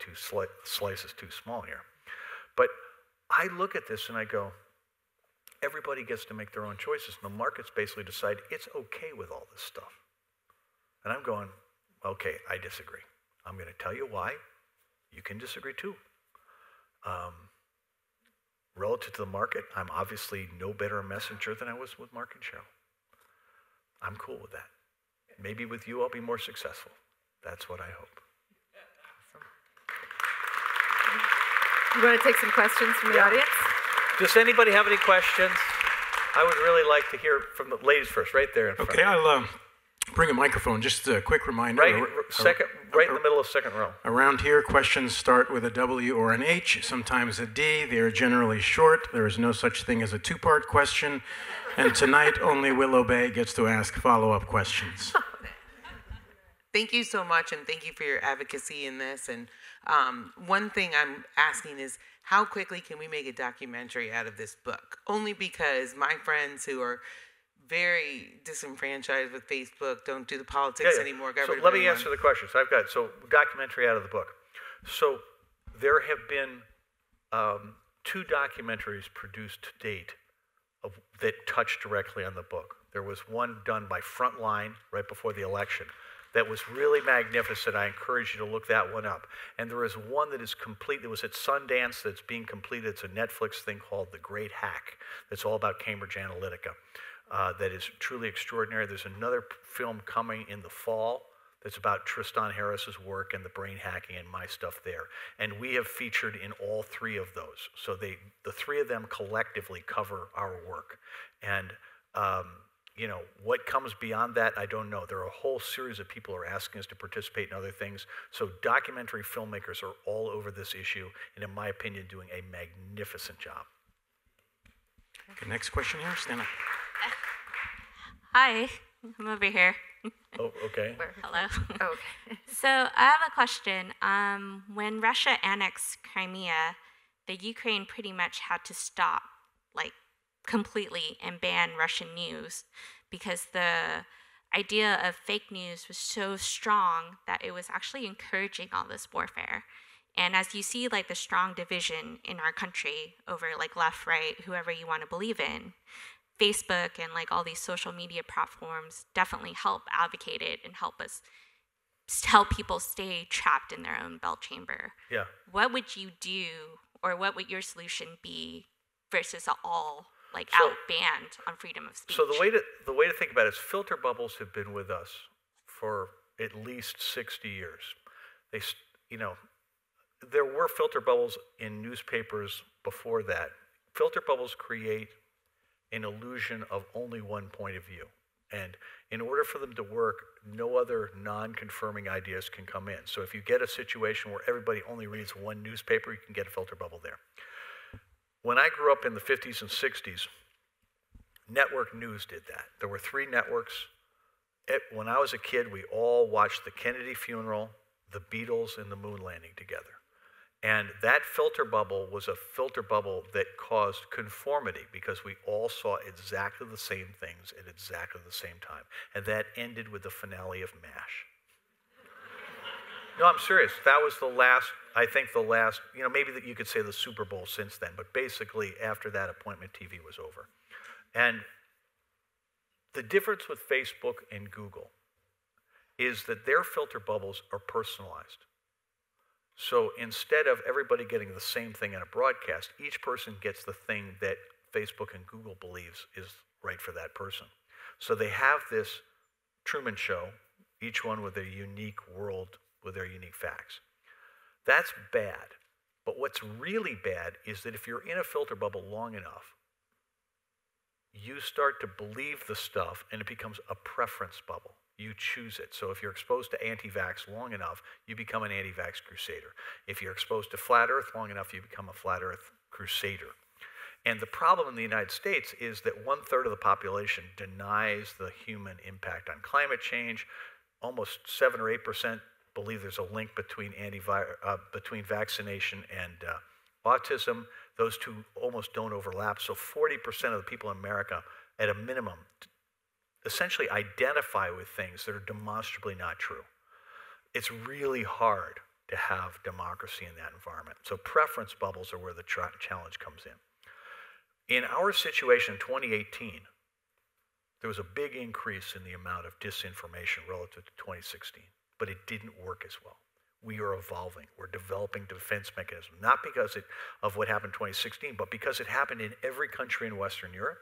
slices too small here. But I look at this and I go, everybody gets to make their own choices. And the markets basically decide it's okay with all this stuff. And I'm going, Okay, I disagree. I'm going to tell you why. You can disagree too. Relative to the market, I'm obviously no better a messenger than I was with Mark and Cheryl. I'm cool with that. Maybe with you I'll be more successful. That's what I hope. You want to take some questions from the audience? Does anybody have any questions? I would really like to hear from the ladies first, right there in front. Okay, I'll bring a microphone. Just a quick reminder. Right in the middle of second row. Around here, questions start with a W or an H, sometimes a D. They are generally short. There is no such thing as a two-part question. And tonight, only Willow Bay gets to ask follow-up questions. Thank you so much, and thank you for your advocacy in this. And one thing I'm asking is, how quickly can we make a documentary out of this book? Only because my friends who are very disenfranchised with Facebook don't do the politics anymore. So let me answer the questions. Documentary out of the book. So there have been 2 documentaries produced to date that touch directly on the book. There was one done by Frontline right before the election that was really magnificent. I encourage you to look that one up. And there is one that is complete. It was at Sundance that's being completed. It's a Netflix thing called The Great Hack that's all about Cambridge Analytica. That is truly extraordinary. There's another film coming in the fall that's about Tristan Harris's work and the brain hacking and my stuff there. And we have featured in all 3 of those. So the 3 of them collectively cover our work. And what comes beyond that, I don't know. There are a whole series of people who are asking us to participate in other things. So documentary filmmakers are all over this issue, and in my opinion, doing a magnificent job. Okay, next question here, stand up. Hi, I'm over here. Oh, okay. Hello. Okay. So I have a question. When Russia annexed Crimea, the Ukraine pretty much had to stop, completely and ban Russian news because the idea of fake news was so strong that it was actually encouraging all this warfare. And as you see, the strong division in our country over left, right, whoever you want to believe in, Facebook and all these social media platforms definitely help advocate it and help people stay trapped in their own bell chamber. Yeah. What would you do, or what would your solution be versus all out banned on freedom of speech? So the way to think about it is filter bubbles have been with us for at least 60 years. There were filter bubbles in newspapers before that. Filter bubbles create an illusion of only one point of view. And in order for them to work, no other non-confirming ideas can come in. So if you get a situation where everybody only reads one newspaper, you can get a filter bubble there. When I grew up in the 50s and 60s, network news did that. There were 3 networks. When I was a kid, we all watched the Kennedy funeral, the Beatles, and the moon landing together. And that filter bubble was a filter bubble that caused conformity because we all saw exactly the same things at exactly the same time. And that ended with the finale of MASH. No, I'm serious. That was maybe that you could say the Super Bowl since then, but basically after that, appointment TV was over. And the difference with Facebook and Google is that their filter bubbles are personalized. So instead of everybody getting the same thing in a broadcast, each person gets the thing that Facebook and Google believes is right for that person. So they have this Truman Show, each one with a unique world, with their unique facts. That's bad. But what's really bad is that if you're in a filter bubble long enough, you start to believe the stuff and it becomes a preference bubble. You choose it. So if you're exposed to anti-vax long enough, you become an anti-vax crusader. If you're exposed to flat earth long enough, you become a flat earth crusader. And the problem in the United States is that 1/3 of the population denies the human impact on climate change. Almost 7 or 8% believe there's a link between between vaccination and autism. Those two almost don't overlap. So 40% of the people in America, at a minimum, essentially identify with things that are demonstrably not true. It's really hard to have democracy in that environment. So preference bubbles are where the challenge comes in. In our situation in 2018, there was a big increase in the amount of disinformation relative to 2016. but it didn't work as well. We are evolving. We're developing defense mechanisms, not because of what happened in 2016, but because it happened in every country in Western Europe,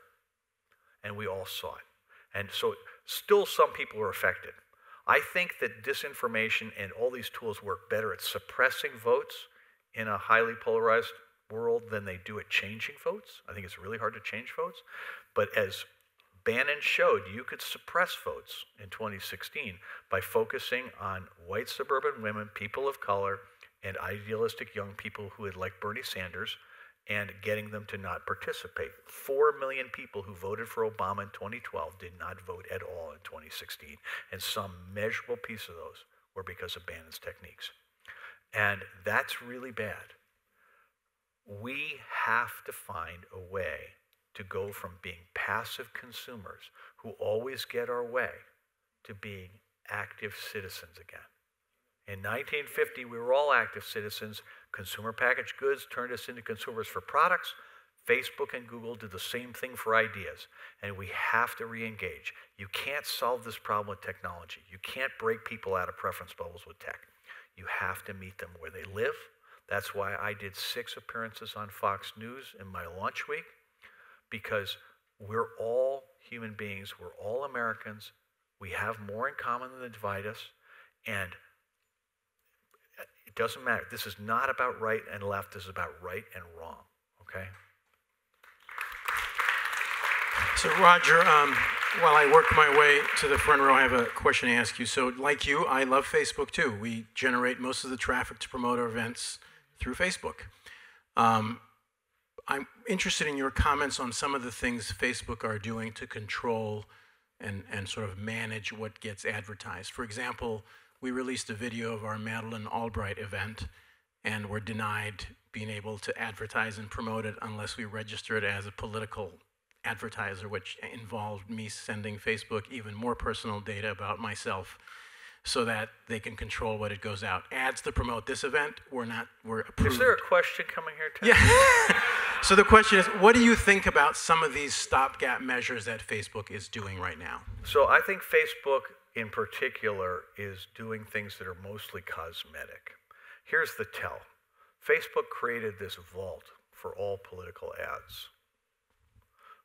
and we all saw it. And so still some people are affected. I think that disinformation and all these tools work better at suppressing votes in a highly polarized world than they do at changing votes. I think it's really hard to change votes. But as Bannon showed, you could suppress votes in 2016 by focusing on white suburban women, people of color, and idealistic young people who would like Bernie Sanders, and getting them to not participate. 4 million people who voted for Obama in 2012 did not vote at all in 2016, and some measurable piece of those were because of Bannon's techniques. And that's really bad. We have to find a way to go from being passive consumers who always get our way to being active citizens again. In 1950, we were all active citizens. Consumer packaged goods turned us into consumers for products. Facebook and Google did the same thing for ideas, and we have to re-engage. You can't solve this problem with technology. You can't break people out of preference bubbles with tech. You have to meet them where they live. That's why I did 6 appearances on Fox News in my launch week, because we're all human beings. We're all Americans. We have more in common than divide us, and it doesn't matter. This is not about right and left. This is about right and wrong, okay? So Roger, while I work my way to the front row, I have a question to ask you. So like you, I love Facebook too. We generate most of the traffic to promote our events through Facebook. I'm interested in your comments on some of the things Facebook are doing to control and sort of manage what gets advertised. For example, we released a video of our Madeleine Albright event, and we're denied being able to advertise and promote it unless we register it as a political advertiser, which involved me sending Facebook even more personal data about myself so that they can control what it goes out. Ads to promote this event, we're approved. Is there a question coming here, Ted? Yeah. So the question is, what do you think about some of these stopgap measures that Facebook is doing right now? So I think Facebook in particular is doing things that are mostly cosmetic. Here's the tell. Facebook created this vault for all political ads.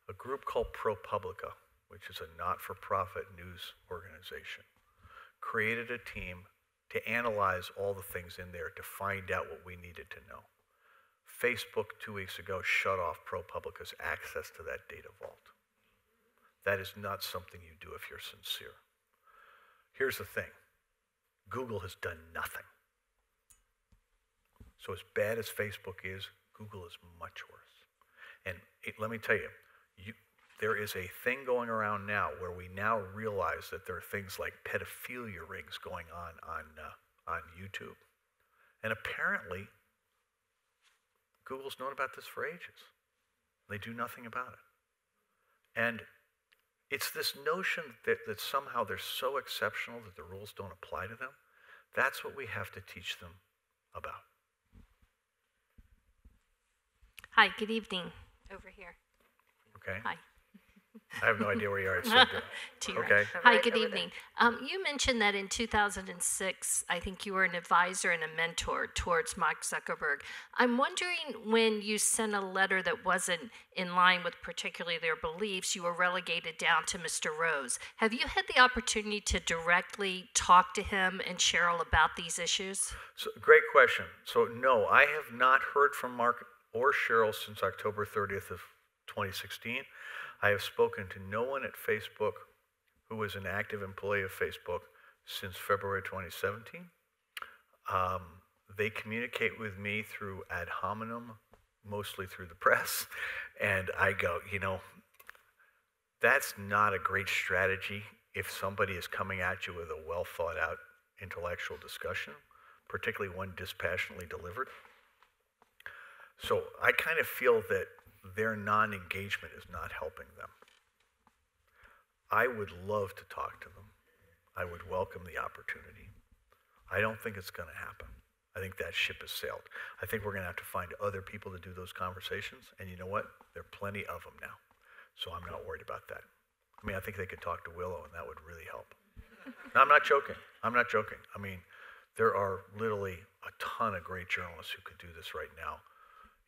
A group called ProPublica, which is a not-for-profit news organization, created a team to analyze all the things in there to find out what we needed to know. Facebook 2 weeks ago shut off ProPublica's access to that data vault. That is not something you do if you're sincere. Here's the thing. Google has done nothing. So as bad as Facebook is, Google is much worse. And let me tell you, there is a thing going around now where we now realize that there are things like pedophilia rings going on YouTube. And apparently, Google's known about this for ages. They do nothing about it. And it's this notion that somehow they're so exceptional that the rules don't apply to them. That's what we have to teach them about. Hi, good evening. Over here. Okay. Hi. I have no idea where you are. To your Okay. right. Hi, good evening. You mentioned that in 2006, I think you were an advisor and a mentor towards Mark Zuckerberg. I'm wondering, when you sent a letter that wasn't in line with particularly their beliefs, you were relegated down to Mr. Rose. Have you had the opportunity to directly talk to him and Cheryl about these issues? So, great question. So no, I have not heard from Mark or Cheryl since October 30th of 2016. I have spoken to no one at Facebook who was an active employee of Facebook since February 2017. They communicate with me through ad hominem, mostly through the press, and I go, that's not a great strategy if somebody is coming at you with a well thought out intellectual discussion, particularly one dispassionately delivered. So I kind of feel that their non-engagement is not helping them. I would love to talk to them. I would welcome the opportunity. I don't think it's going to happen. I think that ship has sailed. I think we're going to have to find other people to do those conversations, and you know what? There are plenty of them now, so I'm not worried about that. I mean, I think they could talk to Willow, and that would really help. No, I'm not joking. I'm not joking. I mean, there are literally a ton of great journalists who could do this right now,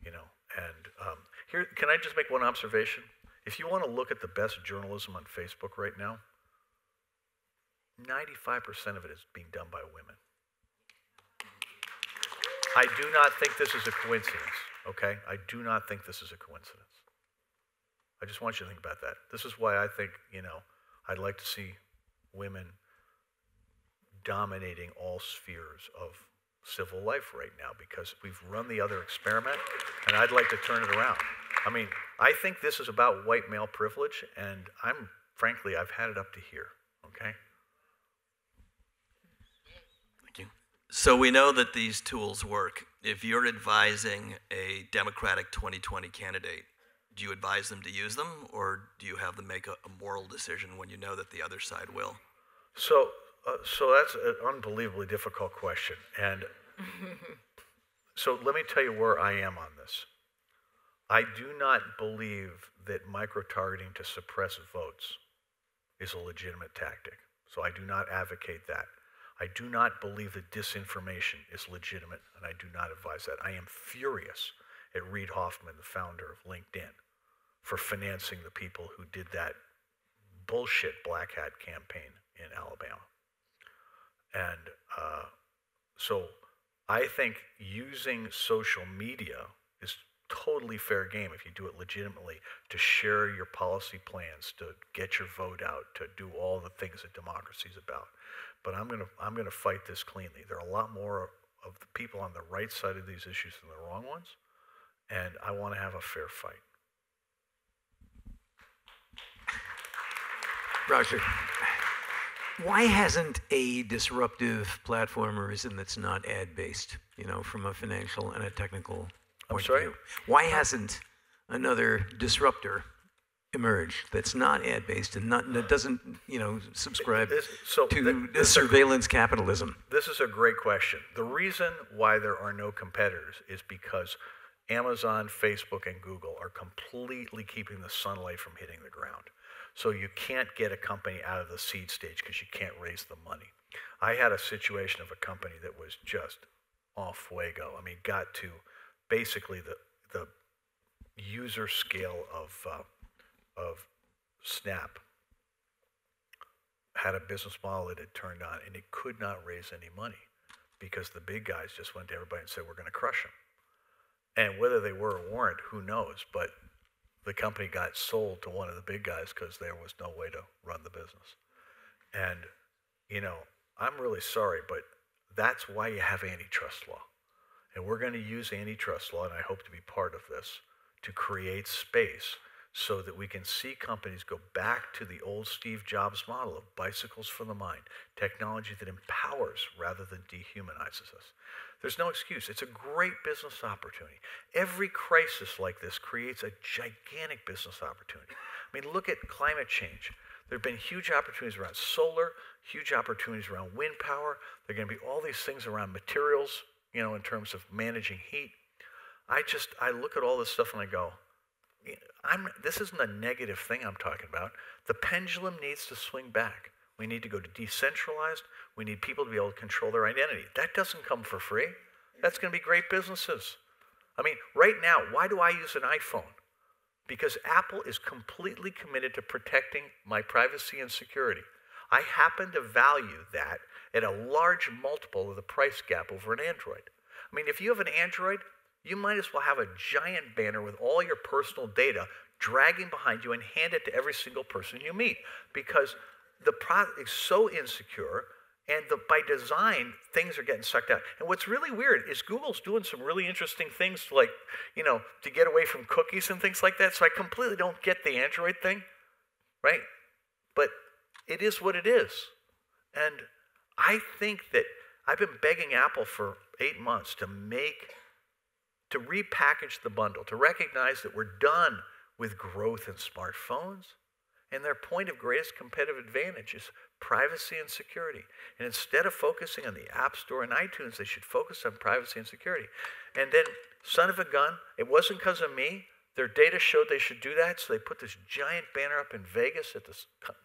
you know. And here, can I just make one observation? If you want to look at the best journalism on Facebook right now, 95% of it is being done by women. I do not think this is a coincidence, okay? I do not think this is a coincidence. I just want you to think about that. This is why I think, you know, I'd like to see women dominating all spheres of civil life right now, because we've run the other experiment, and I'd like to turn it around. I mean, I think this is about white male privilege, and frankly, I've had it up to here, okay? Thank you. So we know that these tools work. If you're advising a Democratic 2020 candidate, do you advise them to use them, or do you have them make a moral decision when you know that the other side will? So that's an unbelievably difficult question. And so let me tell you where I am on this. I do not believe that micro-targeting to suppress votes is a legitimate tactic. So I do not advocate that. I do not believe that disinformation is legitimate, and I do not advise that. I am furious at Reid Hoffman, the founder of LinkedIn, for financing the people who did that bullshit black hat campaign in Alabama. And so I think using social media is totally fair game if you do it legitimately, to share your policy plans, to get your vote out, to do all the things that democracy is about. But I'm gonna fight this cleanly. There are a lot more of the people on the right side of these issues than the wrong ones, and I want to have a fair fight. Roger, why hasn't a disruptive platform arisen that's not ad-based, you know, from a financial and a technical point of view? Why hasn't another disruptor emerged that's not ad-based and that doesn't, you know, subscribe to surveillance capitalism? This is a great question. The reason why there are no competitors is because Amazon, Facebook, and Google are completely keeping the sunlight from hitting the ground. So you can't get a company out of the seed stage because you can't raise the money. I had a situation of a company that was just off fuego. I mean, got to basically the user scale of Snap, had a business model that had turned on, and it could not raise any money because the big guys just went to everybody and said, we're going to crush them. And whether they were or weren't, who knows? But the company got sold to one of the big guys because there was no way to run the business. And, you know, I'm really sorry, but that's why you have antitrust law. And we're going to use antitrust law, and I hope to be part of this, to create space so that we can see companies go back to the old Steve Jobs model of bicycles for the mind, technology that empowers rather than dehumanizes us. There's no excuse. It's a great business opportunity. Every crisis like this creates a gigantic business opportunity. I mean, look at climate change. There have been huge opportunities around solar, huge opportunities around wind power. There are going to be all these things around materials, you know, in terms of managing heat. I look at all this stuff and I go, this isn't a negative thing I'm talking about. The pendulum needs to swing back. We need to go to decentralized. We need people to be able to control their identity. That doesn't come for free. That's going to be great businesses. I mean, right now, why do I use an iPhone? Because Apple is completely committed to protecting my privacy and security. I happen to value that at a large multiple of the price gap over an Android. I mean, if you have an Android, you might as well have a giant banner with all your personal data dragging behind you and hand it to every single person you meet, because the product is so insecure, and by design, things are getting sucked out. And what's really weird is Google's doing some really interesting things to, like, you know, to get away from cookies and things like that. So I completely don't get the Android thing, right? But it is what it is. And I think that I've been begging Apple for 8 months to repackage the bundle, to recognize that we're done with growth in smartphones. And their point of greatest competitive advantage is privacy and security. And instead of focusing on the App Store and iTunes, they should focus on privacy and security. And then, son of a gun, it wasn't because of me. Their data showed they should do that, so they put this giant banner up in Vegas at the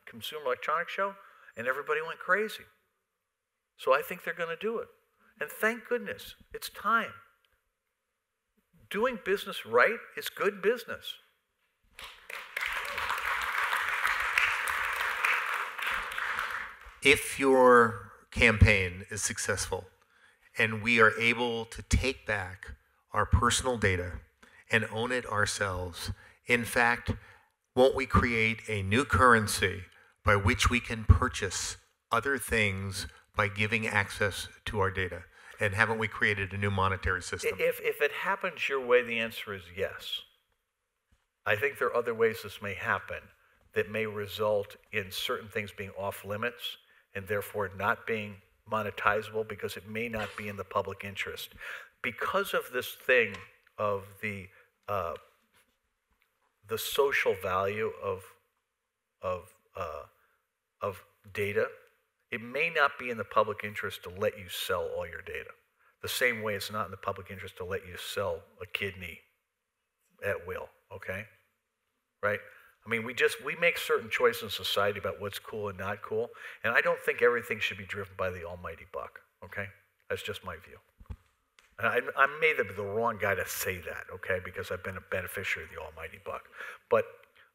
Consumer Electronics Show, and everybody went crazy. So I think they're going to do it. And thank goodness, it's time. Doing business right is good business. If your campaign is successful and we are able to take back our personal data and own it ourselves, in fact, won't we create a new currency by which we can purchase other things by giving access to our data? And haven't we created a new monetary system? If it happens your way, the answer is yes. I think there are other ways this may happen that may result in certain things being off limits and therefore not being monetizable because it may not be in the public interest. Because of this thing of the social value of data, it may not be in the public interest to let you sell all your data. The same way it's not in the public interest to let you sell a kidney at will, okay? Right? I mean, we make certain choices in society about what's cool and not cool, and I don't think everything should be driven by the almighty buck, okay? That's just my view. And I may be the wrong guy to say that, okay, because I've been a beneficiary of the almighty buck. But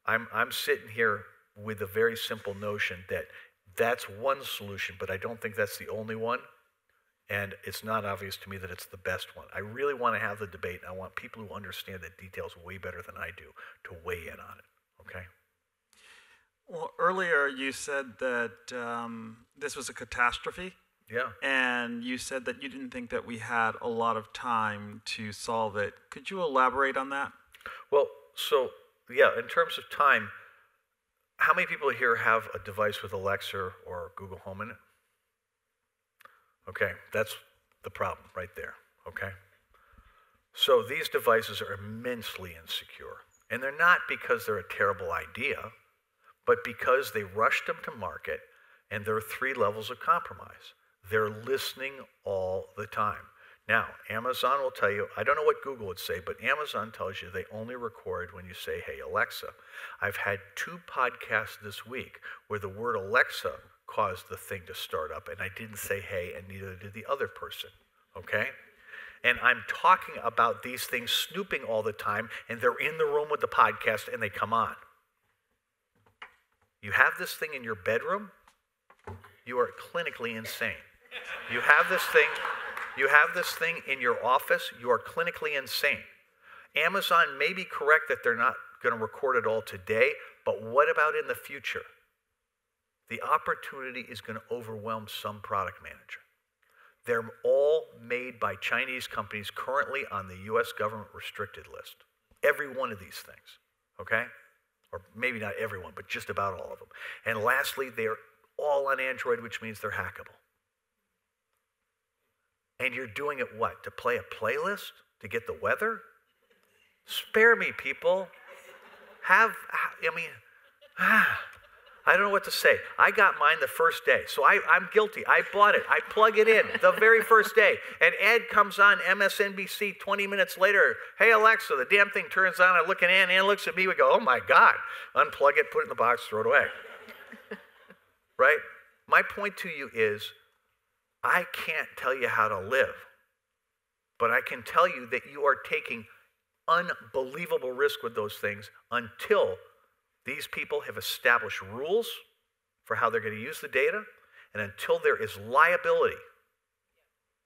I'm sitting here with a very simple notion that that's one solution, but I don't think that's the only one, and it's not obvious to me that it's the best one. I really want to have the debate, and I want people who understand the details way better than I do to weigh in on it. Okay. Well, earlier you said that this was a catastrophe. Yeah. And you said that you didn't think that we had a lot of time to solve it. Could you elaborate on that? Well, so, yeah, in terms of time, how many people here have a device with Alexa or Google Home in it? Okay, that's the problem right there, okay? So these devices are immensely insecure. And they're not because they're a terrible idea, but because they rushed them to market, and there are 3 levels of compromise. They're listening all the time. Now, Amazon will tell you, I don't know what Google would say, but Amazon tells you they only record when you say, hey, Alexa. I've had 2 podcasts this week where the word Alexa caused the thing to start up, and I didn't say hey, and neither did the other person, okay? And I'm talking about these things snooping all the time, and they're in the room with the podcast, and they come on. You have this thing in your bedroom, you are clinically insane. You have this thing in your office, you are clinically insane. Amazon may be correct that they're not going to record it all today, but what about in the future? The opportunity is going to overwhelm some product manager. They're all made by Chinese companies currently on the US government restricted list. Every one of these things, okay? Or maybe not everyone, but just about all of them. And lastly, they're all on Android, which means they're hackable. And you're doing it what? To play a playlist? To get the weather? Spare me, people. I don't know what to say. I got mine the first day, so I'm guilty. I bought it. I plug it in the very first day, and Ed comes on MSNBC 20 minutes later. Hey, Alexa, the damn thing turns on. I look at Ann looks at me. We go, oh, my God. Unplug it, put it in the box, throw it away. Right? My point to you is I can't tell you how to live, but I can tell you that you are taking unbelievable risk with those things until these people have established rules for how they're going to use the data, and until there is liability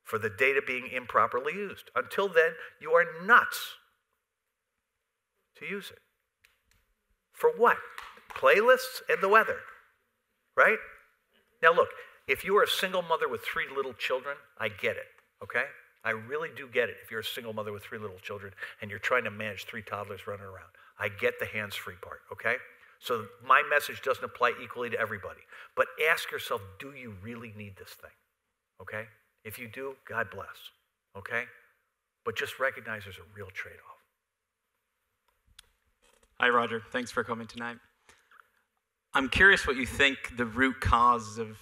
for the data being improperly used. Until then, you are nuts to use it. For what? Playlists and the weather, right? Now look, if you are a single mother with 3 little children, I get it, okay? I really do get it if you're a single mother with 3 little children and you're trying to manage 3 toddlers running around. I get the hands-free part, okay? So my message doesn't apply equally to everybody. But ask yourself, do you really need this thing, okay? If you do, God bless, okay? But just recognize there's a real trade-off. Hi, Roger. Thanks for coming tonight. I'm curious what you think the root cause of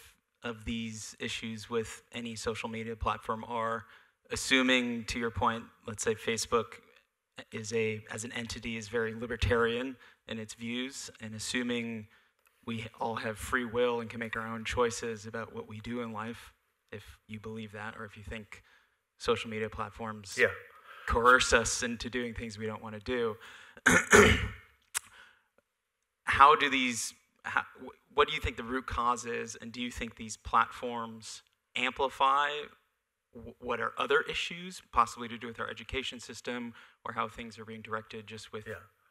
these issues with any social media platform are, assuming, to your point, let's say Facebook as an entity is very libertarian in its views, and assuming we all have free will and can make our own choices about what we do in life, if you believe that, or if you think social media platforms Yeah. coerce us into doing things we don't want to do. What do you think the root cause is, and do you think these platforms amplify what are other issues, possibly to do with our education system, or how things are being directed just with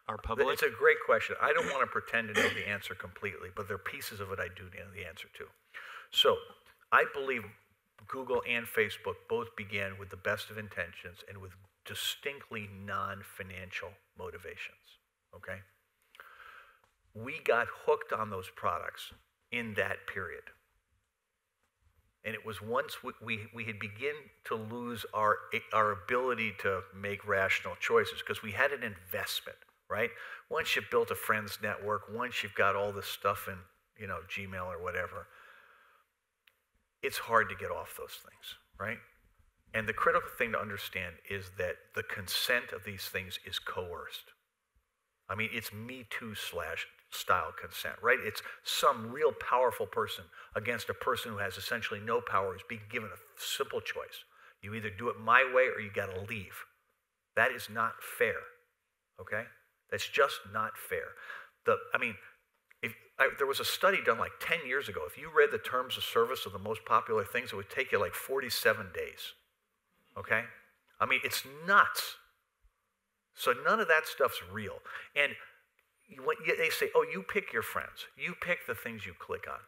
our public? It's a great question. I don't want to pretend to know the answer completely, but there are pieces of it I do know the answer to. So I believe Google and Facebook both began with the best of intentions and with distinctly non-financial motivations, okay? We got hooked on those products in that period. And it was once we had begun to lose our ability to make rational choices because we had an investment, right? Once you've built a friends network, once you've got all this stuff in, Gmail or whatever, it's hard to get off those things, right? And the critical thing to understand is that the consent of these things is coerced. I mean, it's Me Too style consent, right? It's some real powerful person against a person who has essentially no power, is being given a simple choice. You either do it my way or you got to leave. That is not fair, okay? That's just not fair. There was a study done like 10 years ago. If you read the terms of service of the most popular things, it would take you like 47 days, okay? I mean, it's nuts. So none of that stuff's real. And they say, oh, you pick your friends. You pick the things you click on.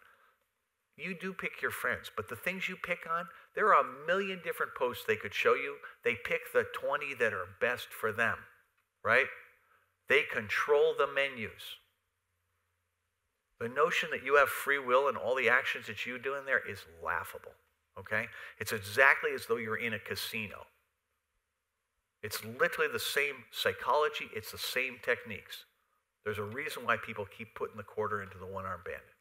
You do pick your friends, but the things you pick on, there are a million different posts they could show you. They pick the 20 that are best for them, right? They control the menus. The notion that you have free will and all the actions that you do in there is laughable, okay? It's exactly as though you're in a casino. It's literally the same psychology. It's the same techniques. There's a reason why people keep putting the quarter into the one-armed bandit,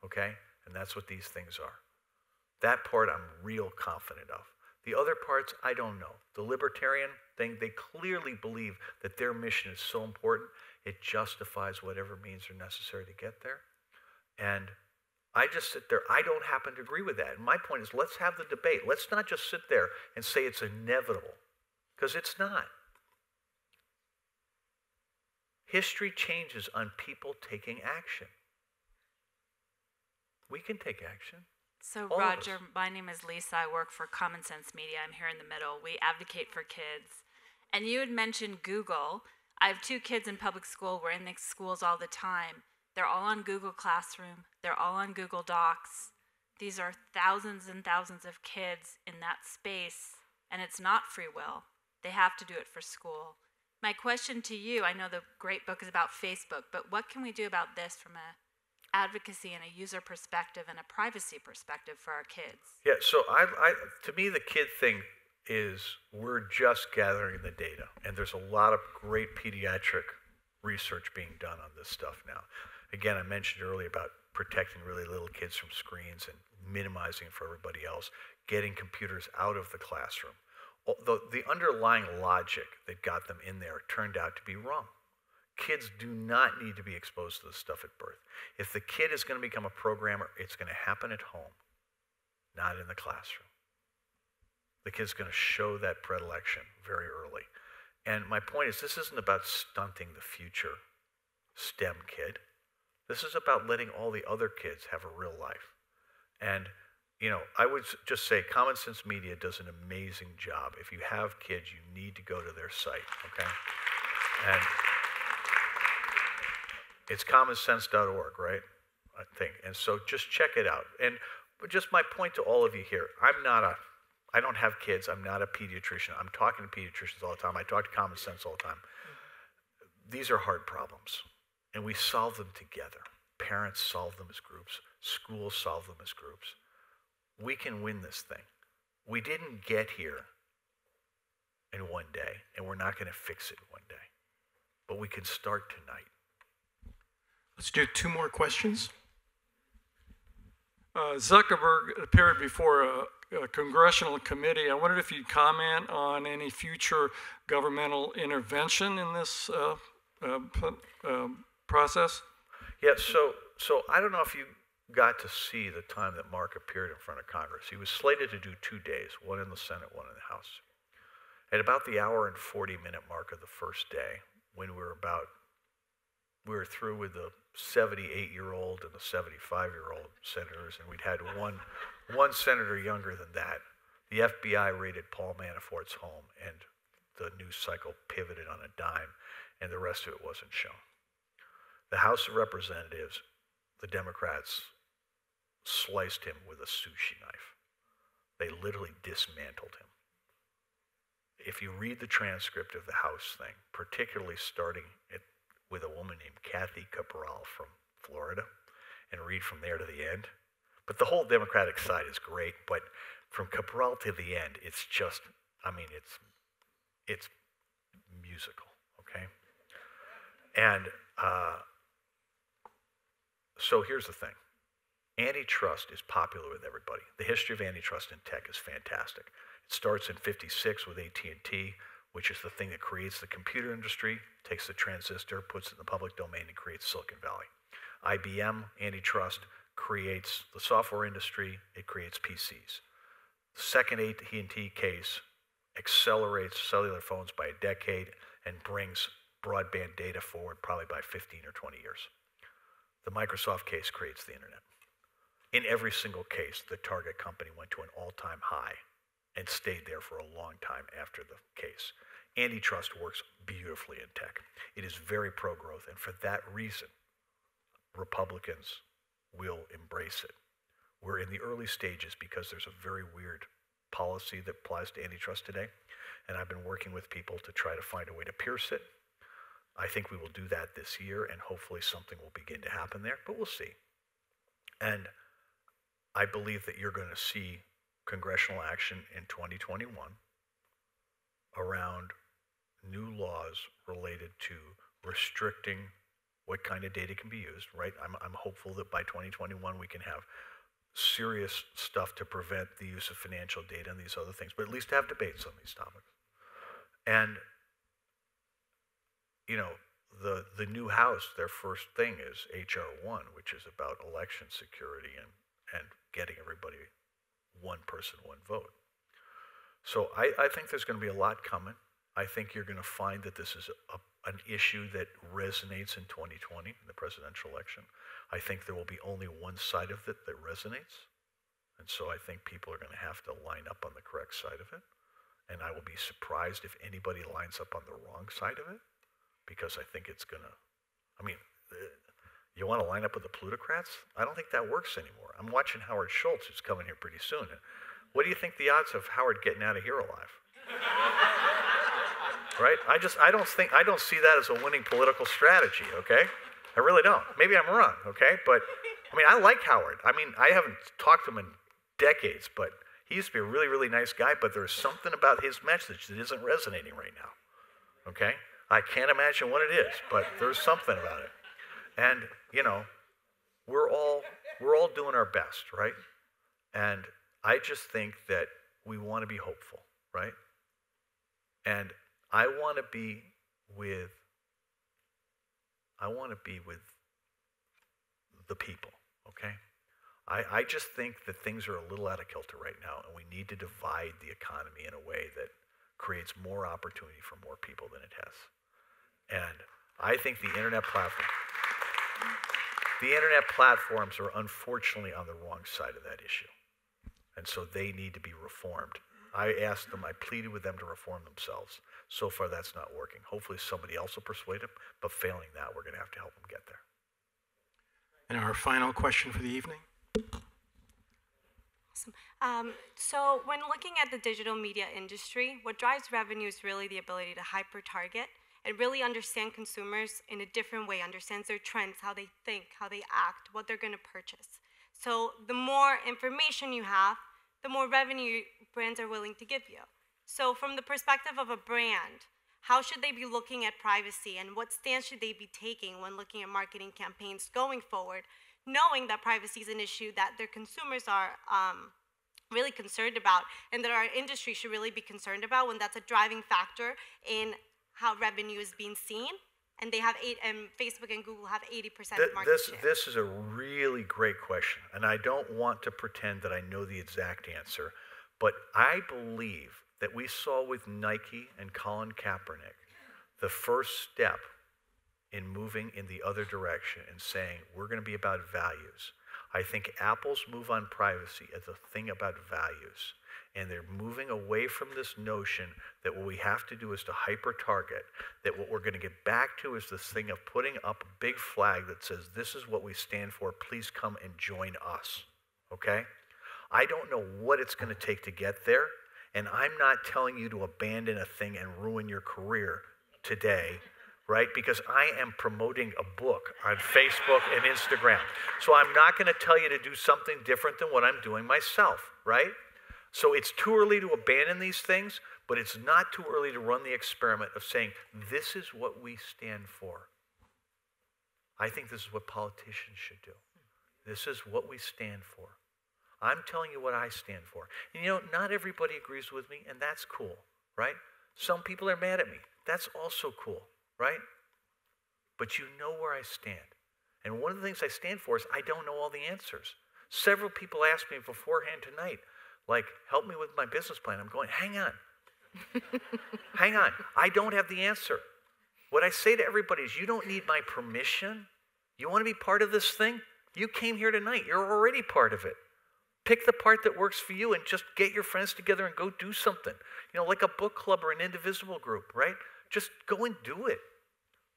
okay? And that's what these things are. That part I'm real confident of. The other parts, I don't know. The libertarian thing, they clearly believe that their mission is so important, it justifies whatever means are necessary to get there. And I just sit there. I don't happen to agree with that. And my point is, let's have the debate. Let's not just sit there and say it's inevitable, because it's not. History changes on people taking action. We can take action. So Roger, my name is Lisa. I work for Common Sense Media. I'm here in the middle. We advocate for kids. And you had mentioned Google. I have 2 kids in public school. We're in the schools all the time. They're all on Google Classroom. They're all on Google Docs. These are thousands and thousands of kids in that space, and it's not free will. They have to do it for school. My question to you, I know the great book is about Facebook, but what can we do about this from an advocacy and a user perspective and a privacy perspective for our kids? Yeah, so to me, the kid thing is we're just gathering the data, and there's a lot of great pediatric research being done on this stuff now. Again, I mentioned earlier about protecting really little kids from screens and minimizing for everybody else, getting computers out of the classroom. The underlying logic that got them in there turned out to be wrong. Kids do not need to be exposed to this stuff at birth. If the kid is going to become a programmer, it's going to happen at home, not in the classroom. The kid's going to show that predilection very early. And my point is, this isn't about stunting the future STEM kid. This is about letting all the other kids have a real life. And I would just say Common Sense Media does an amazing job. If you have kids, you need to go to their site, okay? And it's commonsense.org, right? I think. And so just check it out. And just my point to all of you here, I don't have kids. I'm not a pediatrician. I'm talking to pediatricians all the time. I talk to Common Sense all the time. These are hard problems, and we solve them together. Parents solve them as groups. Schools solve them as groups. We can win this thing. We didn't get here in one day, and we're not going to fix it one day. But we can start tonight. Let's do 2 more questions. Zuckerberg appeared before a congressional committee. I wondered if you'd comment on any future governmental intervention in this process. Yeah, so I don't know if you got to see the time that Mark appeared in front of Congress. He was slated to do 2 days, one in the Senate, one in the House. At about the hour and 40-minute mark of the first day, when we were through with the 78-year-old and the 75-year-old senators, and we'd had one senator younger than that, the FBI raided Paul Manafort's home, and the news cycle pivoted on a dime, and the rest of it wasn't shown. The House of Representatives, the Democrats sliced him with a sushi knife. They literally dismantled him. If you read the transcript of the House thing, particularly starting with a woman named Kathy Cabral from Florida, and read from there to the end, but the whole Democratic side is great, but from Cabral to the end, it's just, I mean, it's musical, okay? And so here's the thing. Antitrust is popular with everybody. The history of antitrust in tech is fantastic. It starts in '56 with AT&T, which is the thing that creates the computer industry, takes the transistor, puts it in the public domain, and creates Silicon Valley. IBM, antitrust, creates the software industry, it creates PCs. The second AT&T case accelerates cellular phones by a decade and brings broadband data forward probably by 15 or 20 years. The Microsoft case creates the internet. In every single case, the target company went to an all-time high and stayed there for a long time after the case. Antitrust works beautifully in tech. It is very pro-growth, and for that reason, Republicans will embrace it. We're in the early stages because there's a very weird policy that applies to antitrust today, and I've been working with people to try to find a way to pierce it. I think we will do that this year, and hopefully something will begin to happen there, but we'll see. And I believe that you're going to see congressional action in 2021 around new laws related to restricting what kind of data can be used, right? I'm hopeful that by 2021 we can have serious stuff to prevent the use of financial data and these other things, but at least have debates on these topics. And, you know, the new House, their first thing is H.R. 1, which is about election security and getting everybody one person, one vote. So I think there's going to be a lot coming. I think you're going to find that this is an issue that resonates in 2020, in the presidential election. I think there will be only one side of it that resonates. And so I think people are going to have to line up on the correct side of it. And I will be surprised if anybody lines up on the wrong side of it, because I think it's going to, I mean, you want to line up with the plutocrats? I don't think that works anymore. I'm watching Howard Schultz, who's coming here pretty soon. What do you think the odds of Howard getting out of here alive? Right? I don't see that as a winning political strategy, okay? I really don't. Maybe I'm wrong, okay? But, I mean, I like Howard. I mean, I haven't talked to him in decades, but he used to be a really, really nice guy, but there's something about his message that isn't resonating right now, okay? I can't imagine what it is, but there's something about it. And, you know, we're all doing our best, right? And I just think that we want to be hopeful, right? And I want to be with the people, okay? I just think that things are a little out of kilter right now, and we need to divide the economy in a way that creates more opportunity for more people than it has. And I think the internet platforms are unfortunately on the wrong side of that issue. And so they need to be reformed. I asked them, I pleaded with them to reform themselves. So far, that's not working. Hopefully somebody else will persuade them, but failing that, we're going to have to help them get there. And our final question for the evening. Awesome. So when looking at the digital media industry, what drives revenue is really the ability to hyper-target and really understand consumers in a different way, understands their trends, how they think, how they act, what they're going to purchase. So the more information you have, the more revenue brands are willing to give you. So from the perspective of a brand, how should they be looking at privacy, and what stance should they be taking when looking at marketing campaigns going forward, knowing that privacy is an issue that their consumers are really concerned about, and that our industry should really be concerned about when that's a driving factor in how revenue is being seen and they have and Facebook and Google have 80% market share? This is a really great question, and I don't want to pretend that I know the exact answer, but I believe that we saw with Nike and Colin Kaepernick the first step in moving in the other direction and saying we're going to be about values. I think Apple's move on privacy is a thing about values. And they're moving away from this notion that what we have to do is to hyper-target, that what we're going to get back to is this thing of putting up a big flag that says, this is what we stand for, please come and join us, okay? I don't know what it's going to take to get there, and I'm not telling you to abandon a thing and ruin your career today, right? Because I am promoting a book on Facebook and Instagram. So I'm not going to tell you to do something different than what I'm doing myself, right? So it's too early to abandon these things, but it's not too early to run the experiment of saying, this is what we stand for. I think this is what politicians should do. This is what we stand for. I'm telling you what I stand for. And you know, not everybody agrees with me, and that's cool, right? Some people are mad at me. That's also cool, right? But you know where I stand. And one of the things I stand for is I don't know all the answers. Several people asked me beforehand tonight, like, help me with my business plan. I'm going, hang on. Hang on. I don't have the answer. What I say to everybody is, you don't need my permission. You want to be part of this thing? You came here tonight. You're already part of it. Pick the part that works for you and just get your friends together and go do something. You know, like a book club or an indivisible group, right? Just go and do it.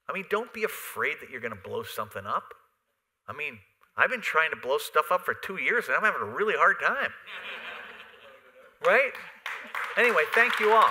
I mean, don't be afraid that you're going to blow something up. I mean, I've been trying to blow stuff up for 2 years, and I'm having a really hard time. Right? Anyway, thank you all.